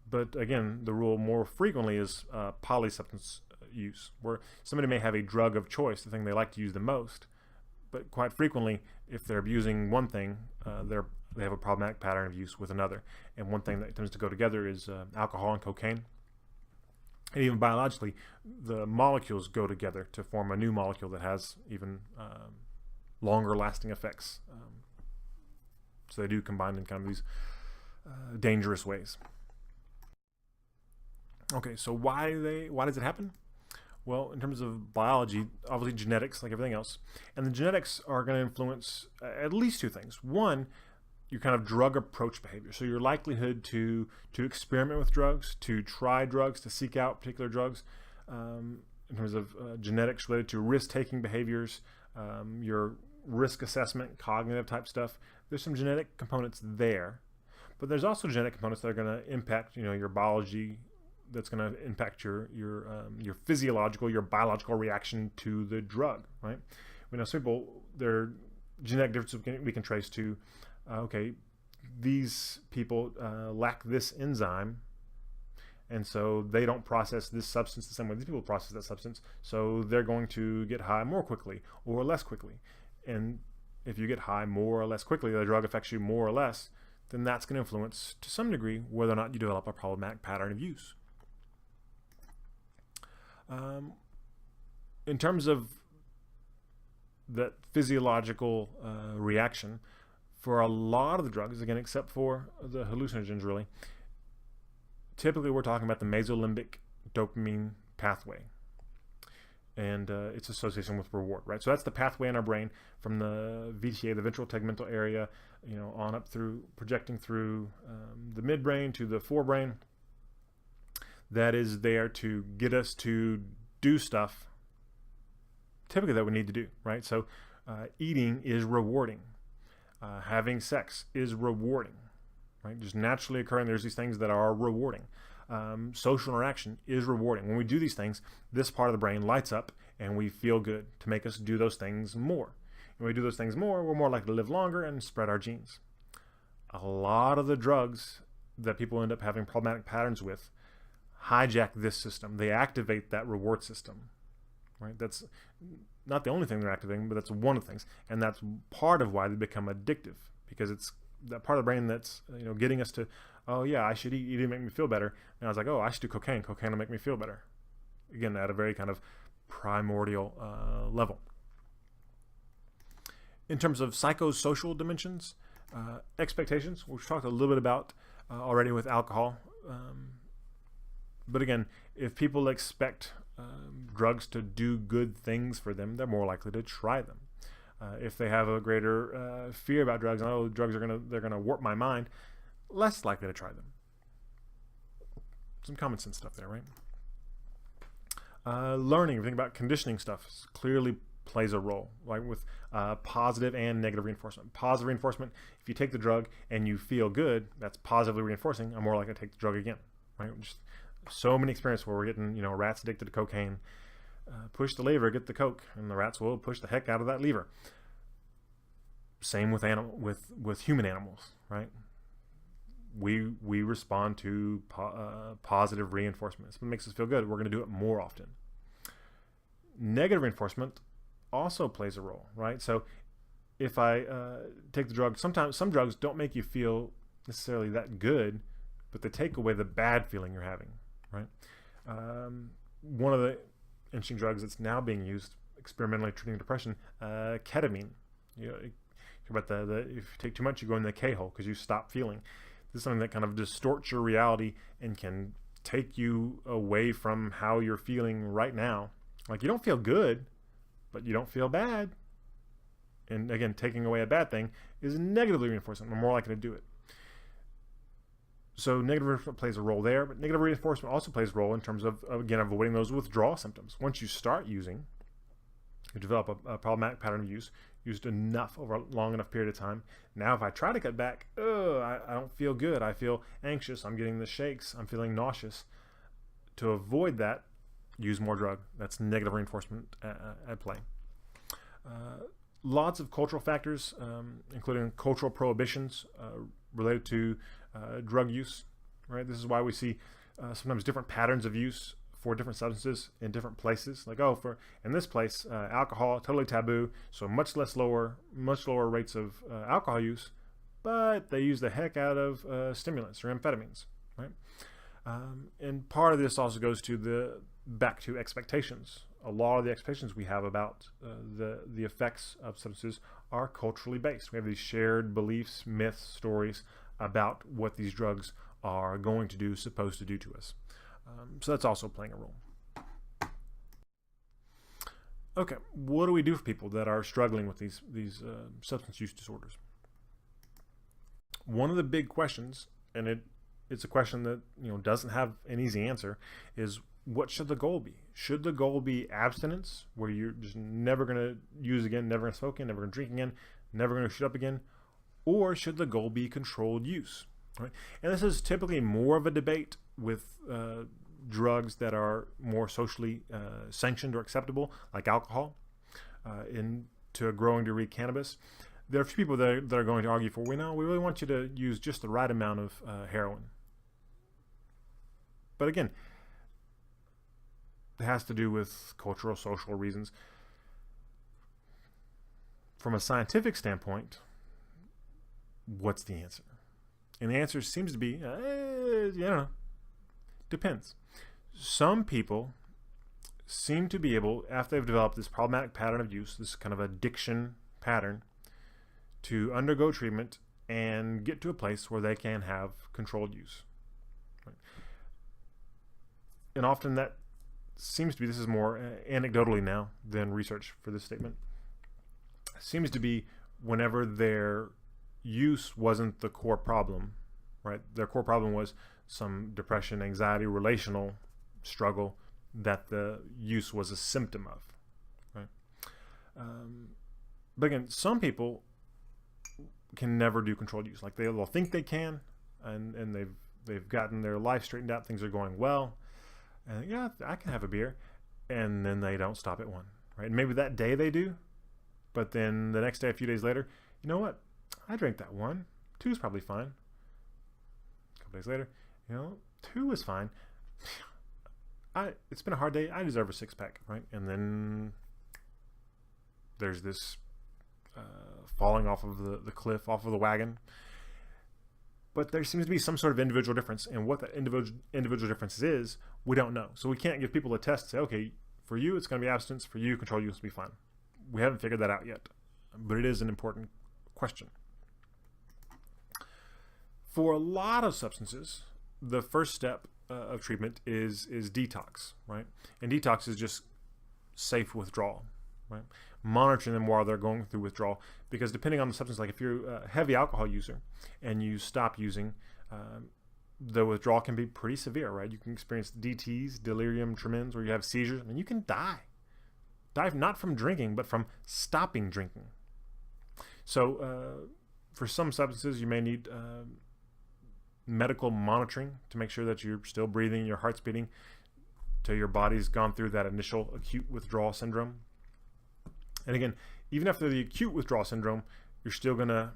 S1: But again, the rule more frequently is polysubstance use, where somebody may have a drug of choice, the thing they like to use the most, but quite frequently, if they're abusing one thing, they have a problematic pattern of use with another. And one thing that tends to go together is alcohol and cocaine. And even biologically, the molecules go together to form a new molecule that has even longer lasting effects. So they do combine in kind of these dangerous ways. Okay, so why does it happen? Well, in terms of biology, obviously genetics, like everything else. And the genetics are going to influence at least two things. One, your kind of drug approach behavior. So your likelihood to experiment with drugs, to try drugs, to seek out particular drugs, in terms of genetics related to risk-taking behaviors, your risk assessment, cognitive type stuff. There's some genetic components there. But there's also genetic components that are going to impact, your biology, that's going to impact your physiological, your biological reaction to the drug, right? We know some people, their genetic differences we can trace to, these people lack this enzyme, and so they don't process this substance the same way these people process that substance, so they're going to get high more quickly or less quickly. And if you get high more or less quickly, the drug affects you more or less, then that's going to influence to some degree whether or not you develop a problematic pattern of use. In terms of that physiological reaction, for a lot of the drugs, again, except for the hallucinogens really, typically we're talking about the mesolimbic dopamine pathway and its association with reward, right? So that's the pathway in our brain from the VTA, the ventral tegmental area, on up through, projecting through the midbrain to the forebrain, that is there to get us to do stuff typically that we need to do, right? So eating is rewarding. Having sex is rewarding, right? Just naturally occurring, there's these things that are rewarding. Social interaction is rewarding. When we do these things, this part of the brain lights up and we feel good to make us do those things more. When we do those things more, we're more likely to live longer and spread our genes. A lot of the drugs that people end up having problematic patterns with hijack this system. They activate that reward system, right? That's not the only thing they're activating, but that's one of the things. And that's part of why they become addictive, because it's that part of the brain that's getting us to, oh yeah, I should eat to make me feel better. And I was like, oh, I should do cocaine. Cocaine will make me feel better. Again, at a very kind of primordial level. In terms of psychosocial dimensions, expectations, we've talked a little bit about already with alcohol. But again, if people expect drugs to do good things for them, they're more likely to try them. If they have a greater fear about drugs, oh, drugs they're gonna warp my mind, less likely to try them. Some common sense stuff there, right? Learning, think about conditioning stuff, clearly plays a role, like with positive and negative reinforcement. Positive reinforcement, if you take the drug and you feel good, that's positively reinforcing. I'm more likely to take the drug again, right? Just so many experiences where we're getting, rats addicted to cocaine. Push the lever, get the coke, and the rats will push the heck out of that lever. Same with with human animals, right? We respond to positive reinforcement. It's what makes us feel good. We're going to do it more often. Negative reinforcement also plays a role, right? So if I take the drug, sometimes some drugs don't make you feel necessarily that good, but they take away the bad feeling you're having, right? One of the interesting drugs that's now being used experimentally treating depression, ketamine. About if you take too much, you go in the K-hole because you stop feeling. This is something that kind of distorts your reality and can take you away from how you're feeling right now. Like, you don't feel good, but you don't feel bad. And again, taking away a bad thing is negatively reinforcing. We're more likely to do it. So negative reinforcement plays a role there, but negative reinforcement also plays a role in terms of, again, avoiding those withdrawal symptoms. Once you start using, you develop a problematic pattern of use, used enough over a long enough period of time. Now if I try to cut back, I don't feel good. I feel anxious. I'm getting the shakes. I'm feeling nauseous. To avoid that, use more drug. That's negative reinforcement at play. Lots of cultural factors, including cultural prohibitions related to drug use, right? This is why we see sometimes different patterns of use for different substances in different places. Like, in this place, alcohol, totally taboo, so much lower rates of alcohol use, but they use the heck out of stimulants or amphetamines, right? And part of this also goes to back to expectations. A lot of the expectations we have about the effects of substances are culturally based. We have these shared beliefs, myths, stories about what these drugs are going to do, supposed to do to us. So that's also playing a role. Okay, what do we do for people that are struggling with these substance use disorders? One of the big questions, and it's a question that doesn't have an easy answer, is what should the goal be? Should the goal be abstinence, where you're just never going to use again, never going to smoke again, never going to drink again, never going to shoot up again? Or should the goal be controlled use? Right? And this is typically more of a debate with drugs that are more socially sanctioned or acceptable, like alcohol, to a growing degree cannabis. There are a few people that are going to argue for, we really want you to use just the right amount of heroin. But again, it has to do with cultural, social reasons. From a scientific standpoint, what's the answer? And the answer seems to be, I don't know, depends. Some people seem to be able, after they've developed this problematic pattern of use, this kind of addiction pattern, to undergo treatment and get to a place where they can have controlled use. Right? And often that seems to be, this is more anecdotally now than research for this statement, seems to be whenever their use wasn't the core problem, right? Their core problem was some depression, anxiety, relational struggle that the use was a symptom of, right? But again, some people can never do controlled use. Like they'll think they can, and they've gotten their life straightened out, things are going well, and yeah, I can have a beer, and then they don't stop at one, right? And maybe that day they do, but then the next day, a few days later, you know what? I drank that one. 2 is probably fine. A couple days later, 2 is fine. It's been a hard day. I deserve a 6-pack, right? And then there's this falling off of the cliff, off of the wagon. But there seems to be some sort of individual difference, and what that individual difference is, we don't know. So we can't give people a test and say, okay, for you it's going to be abstinence, for you control use will be fine. We haven't figured that out yet, but it is an important question. For a lot of substances, the first step of treatment is detox, right? And detox is just safe withdrawal, right? Monitoring them while they're going through withdrawal, because depending on the substance, like if you're a heavy alcohol user and you stop using, the withdrawal can be pretty severe, right? You can experience DTs, delirium tremens, where you have seizures, and you can die. Die not from drinking, but from stopping drinking. So for some substances, you may need medical monitoring to make sure that you're still breathing, your heart's beating, till your body's gone through that initial acute withdrawal syndrome. And again, even after the acute withdrawal syndrome, you're still going to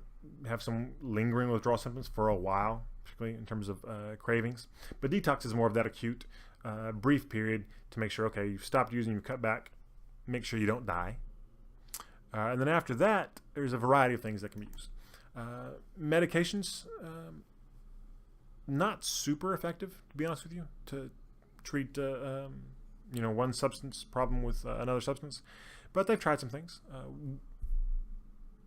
S1: have some lingering withdrawal symptoms for a while, particularly in terms of cravings. But detox is more of that acute, brief period to make sure, okay, you've stopped using, you've cut back, make sure you don't die. And then after that, there's a variety of things that can be used. Medications, not super effective, to be honest with you, to treat one substance problem with another substance, but they've tried some things.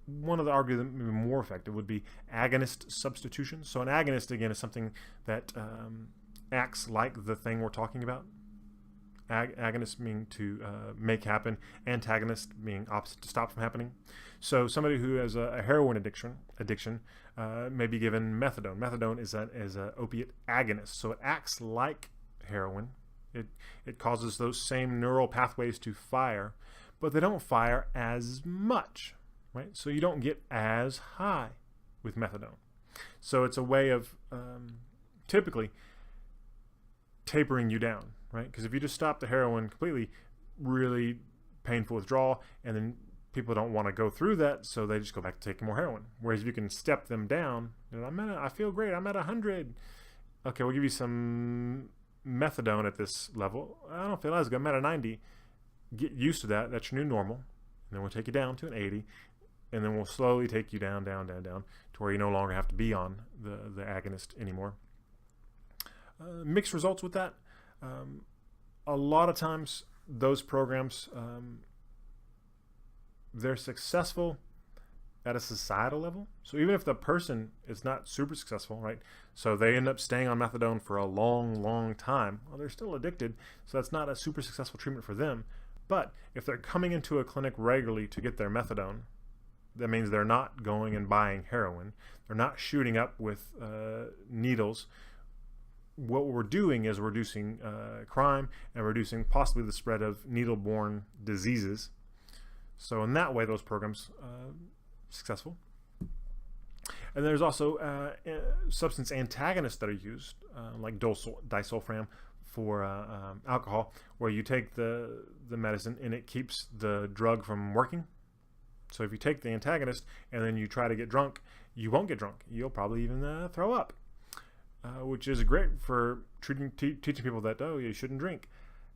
S1: One of the arguments that may be more effective would be agonist substitution. So an agonist, again, is something that acts like the thing we're talking about. Agonist meaning to make happen, antagonist meaning opposite, to stop from happening. So somebody who has a heroin addiction may be given methadone. Methadone is an opiate agonist, so it acts like heroin. It causes those same neural pathways to fire, but they don't fire as much, right? So you don't get as high with methadone. So it's a way of typically tapering you down, right? Because if you just stop the heroin completely, really painful withdrawal, and then people don't want to go through that, so they just go back to taking more heroin. Whereas if you can step them down, I feel great, I'm at 100. Okay, we'll give you some methadone at this level. I don't feel as good, I'm at a 90. Get used to that. That's your new normal. And then we'll take you down to an 80, and then we'll slowly take you down to where you no longer have to be on the agonist anymore. Mixed results with that. A lot of times those programs, they're successful at a societal level. So even if the person is not super successful, right? So they end up staying on methadone for a long time. Well, they're still addicted, so that's not a super successful treatment for them. But if they're coming into a clinic regularly to get their methadone, that means they're not going and buying heroin. They're not shooting up with needles. What we're doing is reducing crime and reducing possibly the spread of needle-borne diseases. So in that way, those programs successful. And there's also substance antagonists that are used, like disulfiram for alcohol, where you take the medicine and it keeps the drug from working. So if you take the antagonist and then you try to get drunk, you won't get drunk. You'll probably even throw up, which is great for teaching people that, oh, you shouldn't drink,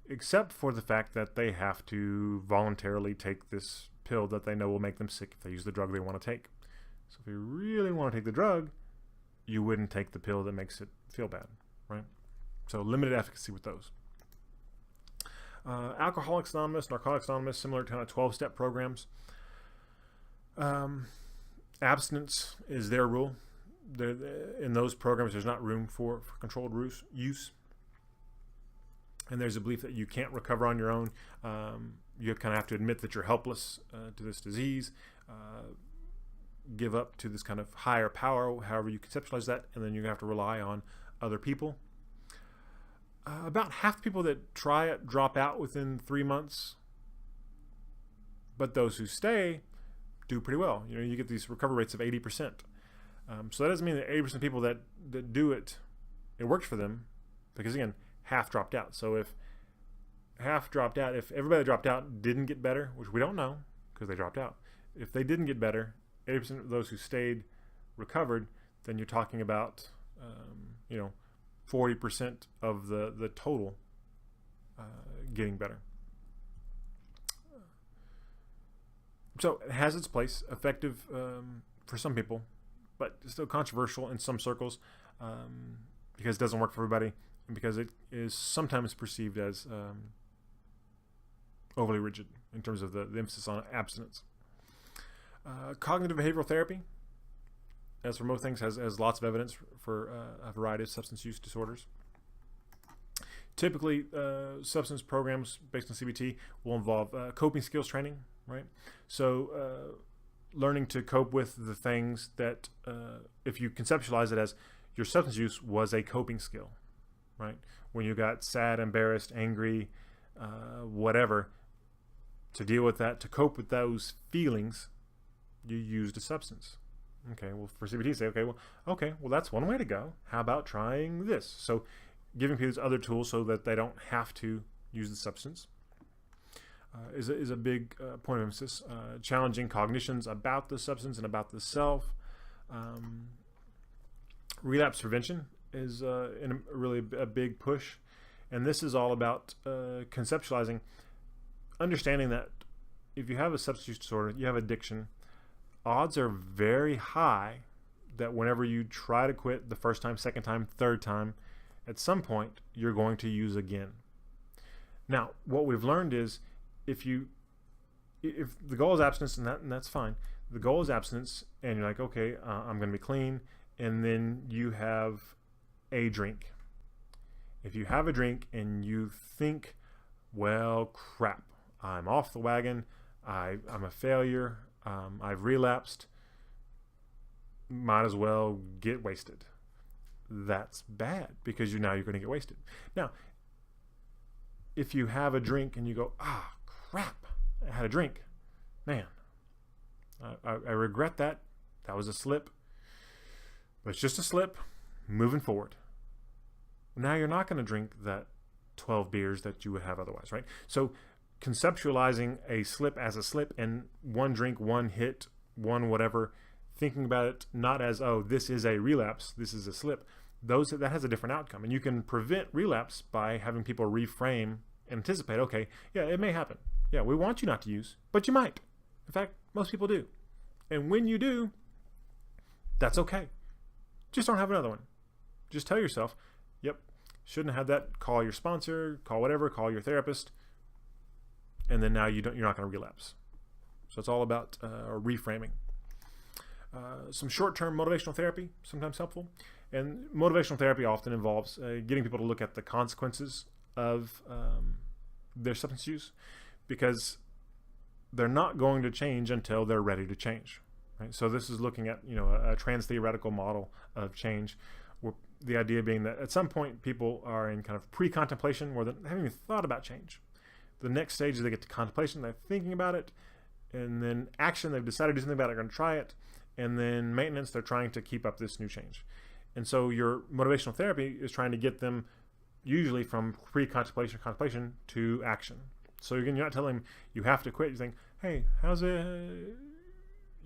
S1: except for the fact that they have to voluntarily take this pill that they know will make them sick if they use the drug they want to take. So if you really want to take the drug, you wouldn't take the pill that makes it feel bad, right? So limited efficacy with those. Alcoholics Anonymous, Narcotics Anonymous, similar to kind of 12-step programs. Abstinence is their rule. In those programs, there's not room for controlled use. And there's a belief that you can't recover on your own. You kind of have to admit that you're helpless to this disease, give up to this kind of higher power, however you conceptualize that, and then you have to rely on other people. About half the people that try it drop out within 3 months, but those who stay do pretty well. You know, you get these recovery rates of 80%. So that doesn't mean that 80% of people that do it, it works for them, because again, half dropped out. So if half dropped out, if everybody that dropped out didn't get better, which we don't know because they dropped out, if they didn't get better, 80% of those who stayed recovered, then you're talking about, 40% of the total getting better. So it has its place, effective for some people, but still controversial in some circles because it doesn't work for everybody, and because it is sometimes perceived as overly rigid in terms of the emphasis on abstinence. Cognitive behavioral therapy, as for most things, has lots of evidence for a variety of substance use disorders. Typically, substance programs based on CBT will involve coping skills training, right? So learning to cope with the things that, if you conceptualize it as your substance use was a coping skill, right? When you got sad, embarrassed, angry, whatever, to deal with that, to cope with those feelings, you used a substance. Okay, well, for CBT, say, okay, well, that's one way to go. How about trying this? So giving people these other tools so that they don't have to use the substance is a big point of emphasis. Challenging cognitions about the substance and about the self. Relapse prevention is really a big push. And this is all about conceptualizing, understanding that if you have a substance use disorder, you have addiction, odds are very high that whenever you try to quit the first time, second time, third time, at some point you're going to use again. Now, what we've learned is if the goal is abstinence, and that's fine. The goal is abstinence, and you're like, okay, I'm going to be clean, and then you have a drink. If you have a drink and you think, well, crap, I'm off the wagon, I'm a failure, I've relapsed, might as well get wasted. That's bad, because now you're going to get wasted. Now, if you have a drink and you go, crap, I had a drink, man, I regret that. That was a slip, but it's just a slip. Moving forward. Now you're not going to drink that 12 beers that you would have otherwise, right? So conceptualizing a slip as a slip, and one drink, one hit, one whatever, thinking about it not as, oh, this is a relapse, this is a slip, that has a different outcome. And you can prevent relapse by having people reframe and anticipate, okay, yeah, it may happen. Yeah, we want you not to use, but you might. In fact, most people do. And when you do, that's okay. Just don't have another one. Just tell yourself, yep, shouldn't have had that. Call your sponsor, call whatever, call your therapist, and then now you're not going to relapse. So it's all about reframing. Some short-term motivational therapy, sometimes helpful. And motivational therapy often involves getting people to look at the consequences of their substance use, because they're not going to change until they're ready to change. Right? So this is looking at a trans-theoretical model of change, where the idea being that at some point people are in kind of pre-contemplation, where they haven't even thought about change. The next stage is they get to contemplation, they're thinking about it, and then action, they've decided to do something about it, they're going to try it, and then maintenance, they're trying to keep up this new change. And so your motivational therapy is trying to get them usually from pre-contemplation, contemplation to action. So again, you're not telling them you have to quit. You think, hey, how's it?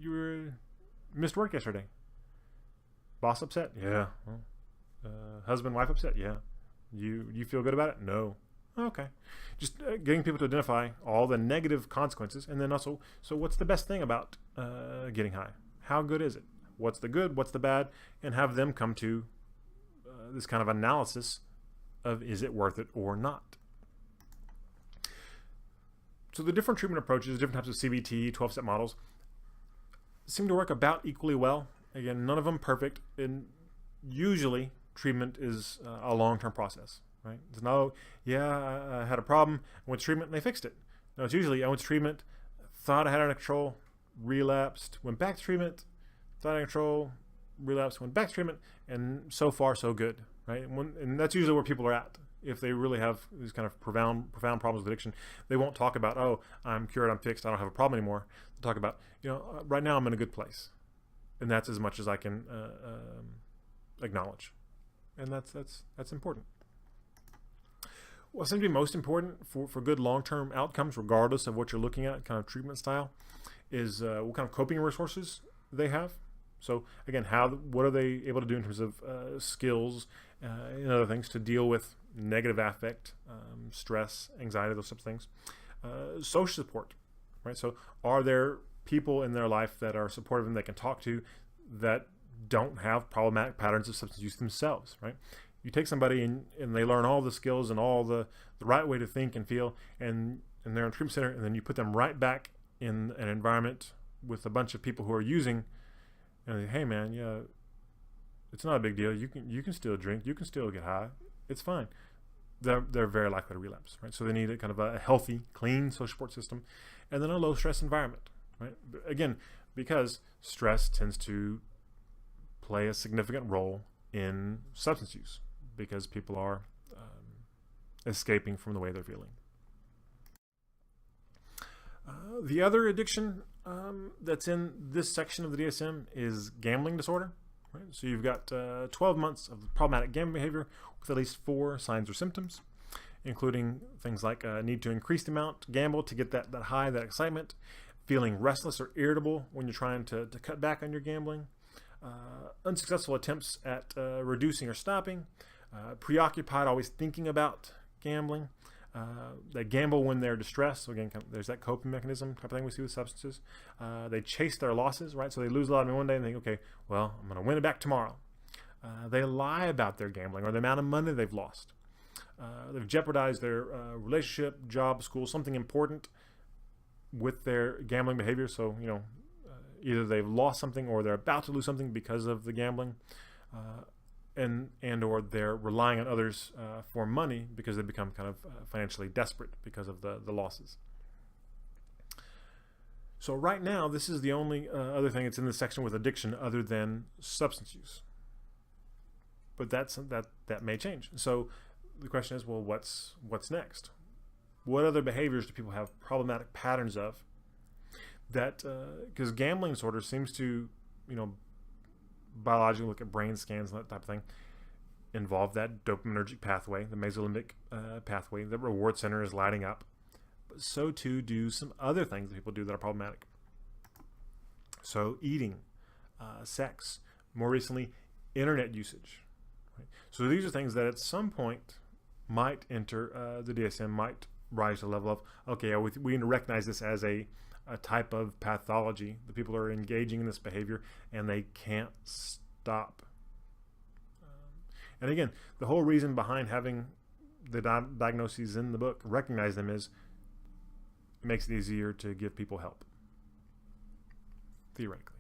S1: You missed work yesterday. Boss upset? Yeah. Well, husband, wife upset? Yeah. You feel good about it? No. Okay. Just getting people to identify all the negative consequences, and then also, so what's the best thing about getting high? How good is it? what's the good, what's the bad, and have them come to this kind of analysis of is it worth it or not. So the different treatment approaches, different types of CBT, 12-step models, seem to work about equally well. Again, none of them perfect, and usually treatment is a long-term process, right? It's no, I had a problem, I went to treatment and they fixed it. No, it's usually I went to treatment, thought I had it under control, relapsed, went back to treatment, thought I had control, relapsed, went back to treatment, and so far so good, right? And that's usually where people are at. If they really have these kind of profound problems with addiction, they won't talk about, oh, I'm cured, I'm fixed, I don't have a problem anymore. They'll talk about, right now I'm in a good place, and that's as much as I can acknowledge, and that's important. What seems to be most important for good long-term outcomes, regardless of what you're looking at, kind of treatment style, is what kind of coping resources they have. So again, what are they able to do in terms of skills and other things to deal with negative affect, stress, anxiety, those types of things. Social support, right? So are there people in their life that are supportive and they can talk to that don't have problematic patterns of substance use themselves, right? You take somebody and they learn all the skills and all the right way to think and feel, and they're in a treatment center, and then you put them right back in an environment with a bunch of people who are using, and hey man, yeah, it's not a big deal. You can still drink, you can still get high, it's fine. They're very likely to relapse, right? So they need a kind of a healthy, clean social support system, and then a low stress environment, right? Again, because stress tends to play a significant role in substance use, because people are escaping from the way they're feeling. The other addiction that's in this section of the DSM is gambling disorder. Right? So you've got 12 months of problematic gambling behavior with at least 4 signs or symptoms, including things like need to increase the amount gamble to get that high, that excitement, feeling restless or irritable when you're trying to cut back on your gambling, unsuccessful attempts at reducing or stopping, preoccupied, always thinking about gambling. They gamble when they're distressed. So again, there's that coping mechanism type of thing we see with substances. They chase their losses, right? So they lose a lot of money one day and think, okay, well, I'm going to win it back tomorrow. They lie about their gambling or the amount of money they've lost. They've jeopardized their relationship, job, school, something important with their gambling behavior. So, either they've lost something or they're about to lose something because of the gambling. And or they're relying on others for money because they become kind of financially desperate because of the losses. So right now, this is the only other thing that's in this section with addiction other than substance use. But that may change. So the question is, well, what's next? What other behaviors do people have problematic patterns of? That because gambling disorder seems to, biologically look at brain scans and that type of thing, involve that dopaminergic pathway, the mesolimbic pathway. The reward center is lighting up. But so too do some other things that people do that are problematic. So eating, sex, more recently, internet usage. Right? So these are things that at some point might enter the DSM, might rise to the level of, okay, we need to recognize this as a type of pathology. The people are engaging in this behavior and they can't stop. And again, the whole reason behind having the diagnoses in the book, recognize them, is it makes it easier to give people help, theoretically.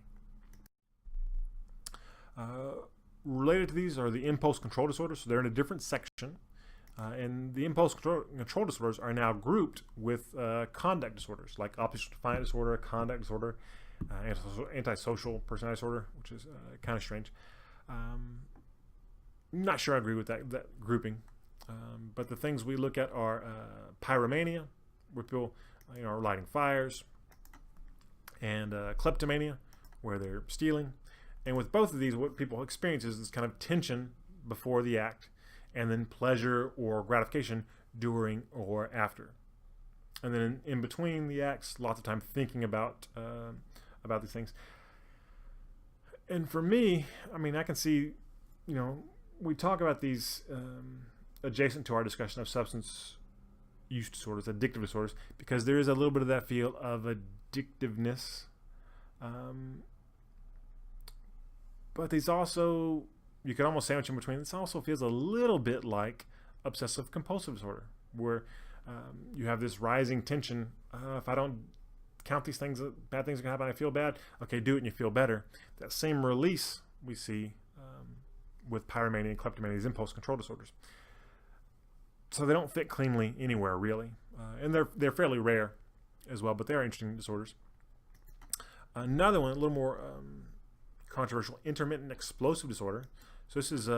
S1: Related to these are the impulse control disorders. So they're in a different section. And the impulse control disorders are now grouped with conduct disorders, like oppositional defiant disorder, conduct disorder, antisocial personality disorder, which is kind of strange. Not sure I agree with that grouping. But the things we look at are pyromania, where people are lighting fires, and kleptomania, where they're stealing. And with both of these, what people experience is this kind of tension before the act, and then pleasure or gratification during or after. And then in between the acts, lots of time thinking about these things. And for me, I can see, we talk about these adjacent to our discussion of substance use disorders, addictive disorders, because there is a little bit of that feel of addictiveness. But these also, you could almost sandwich in between. This also feels a little bit like obsessive compulsive disorder, where you have this rising tension. If I don't count these things, bad things are going to happen, I feel bad. Okay, do it and you feel better. That same release we see with pyromania and kleptomania, these impulse control disorders. So they don't fit cleanly anywhere, really. And they're fairly rare as well, but they are interesting disorders. Another one, a little more controversial, intermittent explosive disorder. So this is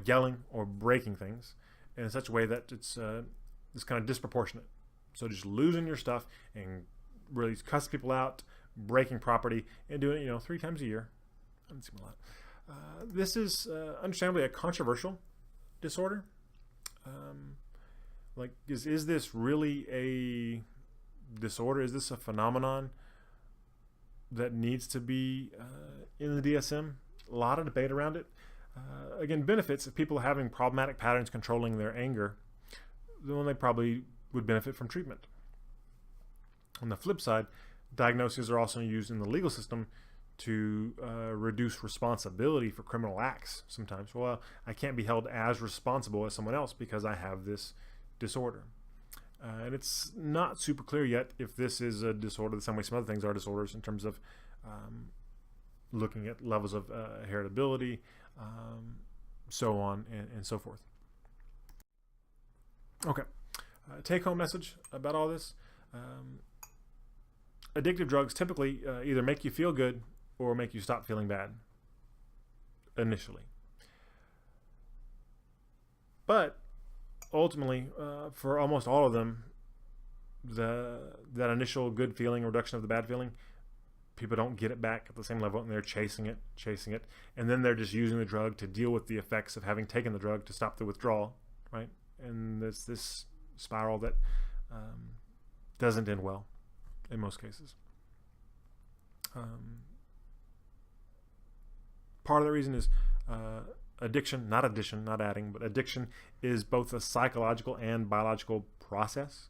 S1: yelling or breaking things in such a way that it's kind of disproportionate. So just losing your stuff and really cussing people out, breaking property, and doing it 3 times a year. Doesn't seem a lot. This is understandably a controversial disorder. Is this really a disorder? Is this a phenomenon that needs to be in the DSM? A lot of debate around it. Again, benefits of people having problematic patterns controlling their anger, then they probably would benefit from treatment. On the flip side, diagnoses are also used in the legal system to reduce responsibility for criminal acts sometimes. Well, I can't be held as responsible as someone else because I have this disorder. And it's not super clear yet if this is a disorder the same way some other things are disorders in terms of looking at levels of heritability, so on and so forth. Okay, take-home message about all this. Addictive drugs typically either make you feel good or make you stop feeling bad initially. But ultimately, for almost all of them, that initial good feeling, reduction of the bad feeling, people don't get it back at the same level, and they're chasing it, and then they're just using the drug to deal with the effects of having taken the drug to stop the withdrawal, right? And there's this spiral that doesn't end well in most cases. Part of the reason is addiction, not addition, not adding, but addiction is both a psychological and biological process.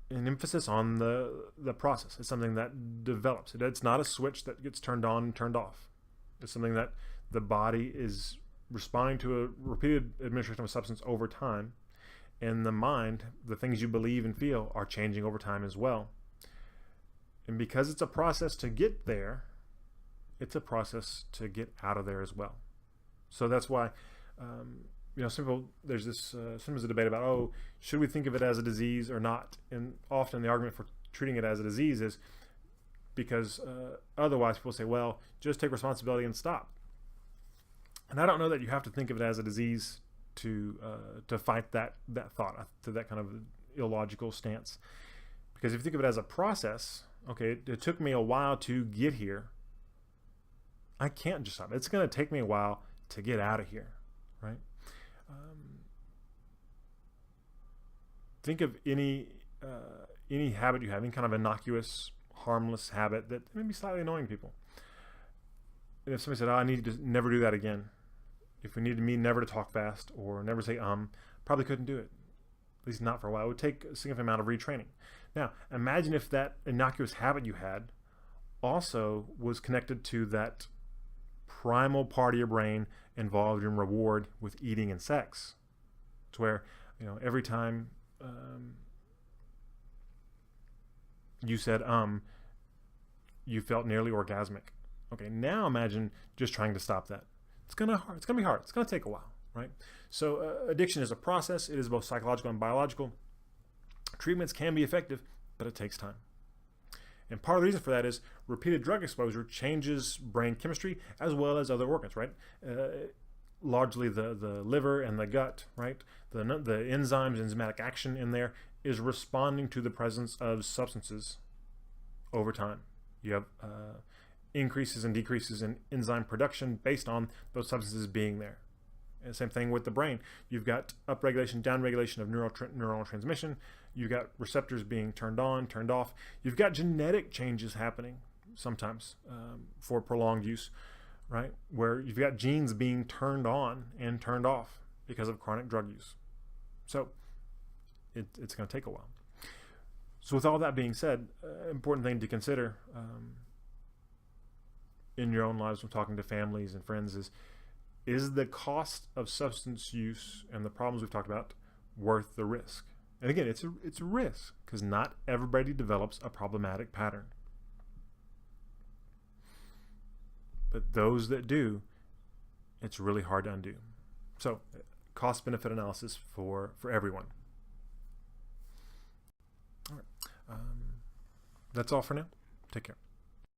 S1: An emphasis on the process. It's something that develops. It's not a switch that gets turned on and turned off. It's something that the body is responding to a repeated administration of a substance over time. And the mind, the things you believe and feel, are changing over time as well. And because it's a process to get there, it's a process to get out of there as well. So that's why, some people, there's this, sometimes a debate about, oh, should we think of it as a disease or not? And often the argument for treating it as a disease is because otherwise people say, well, just take responsibility and stop. And I don't know that you have to think of it as a disease to fight that thought, to that kind of illogical stance. Because if you think of it as a process, okay, it took me a while to get here. I can't just stop. It's going to take me a while to get out of here, right? Think of any habit you have, any kind of innocuous, harmless habit that may be slightly annoying people. And if somebody said, I need to never do that again. If we needed me never to talk fast or never say probably couldn't do it. At least not for a while. It would take a significant amount of retraining. Now, imagine if that innocuous habit you had also was connected to that primal part of your brain involved in reward with eating and sex. It's where, every time you said you felt nearly orgasmic. Okay, now imagine just trying to stop that. It's gonna be hard. It's gonna take a while, right? So addiction is a process. It is both psychological and biological. Treatments can be effective, but it takes time. And part of the reason for that is repeated drug exposure changes brain chemistry as well as other organs, right? Largely the liver and the gut, right? The enzymes, enzymatic action in there is responding to the presence of substances over time. You have increases and decreases in enzyme production based on those substances being there. And same thing with the brain. You've got upregulation, downregulation of neuronal transmission. You've got receptors being turned on, turned off. You've got genetic changes happening sometimes for prolonged use, right? Where you've got genes being turned on and turned off because of chronic drug use. So it's going to take a while. So with all that being said, important thing to consider in your own lives when talking to families and friends is the cost of substance use and the problems we've talked about worth the risk? And again, it's a risk because not everybody develops a problematic pattern. But those that do, it's really hard to undo. So cost-benefit analysis for everyone. All right. That's all for now. Take care.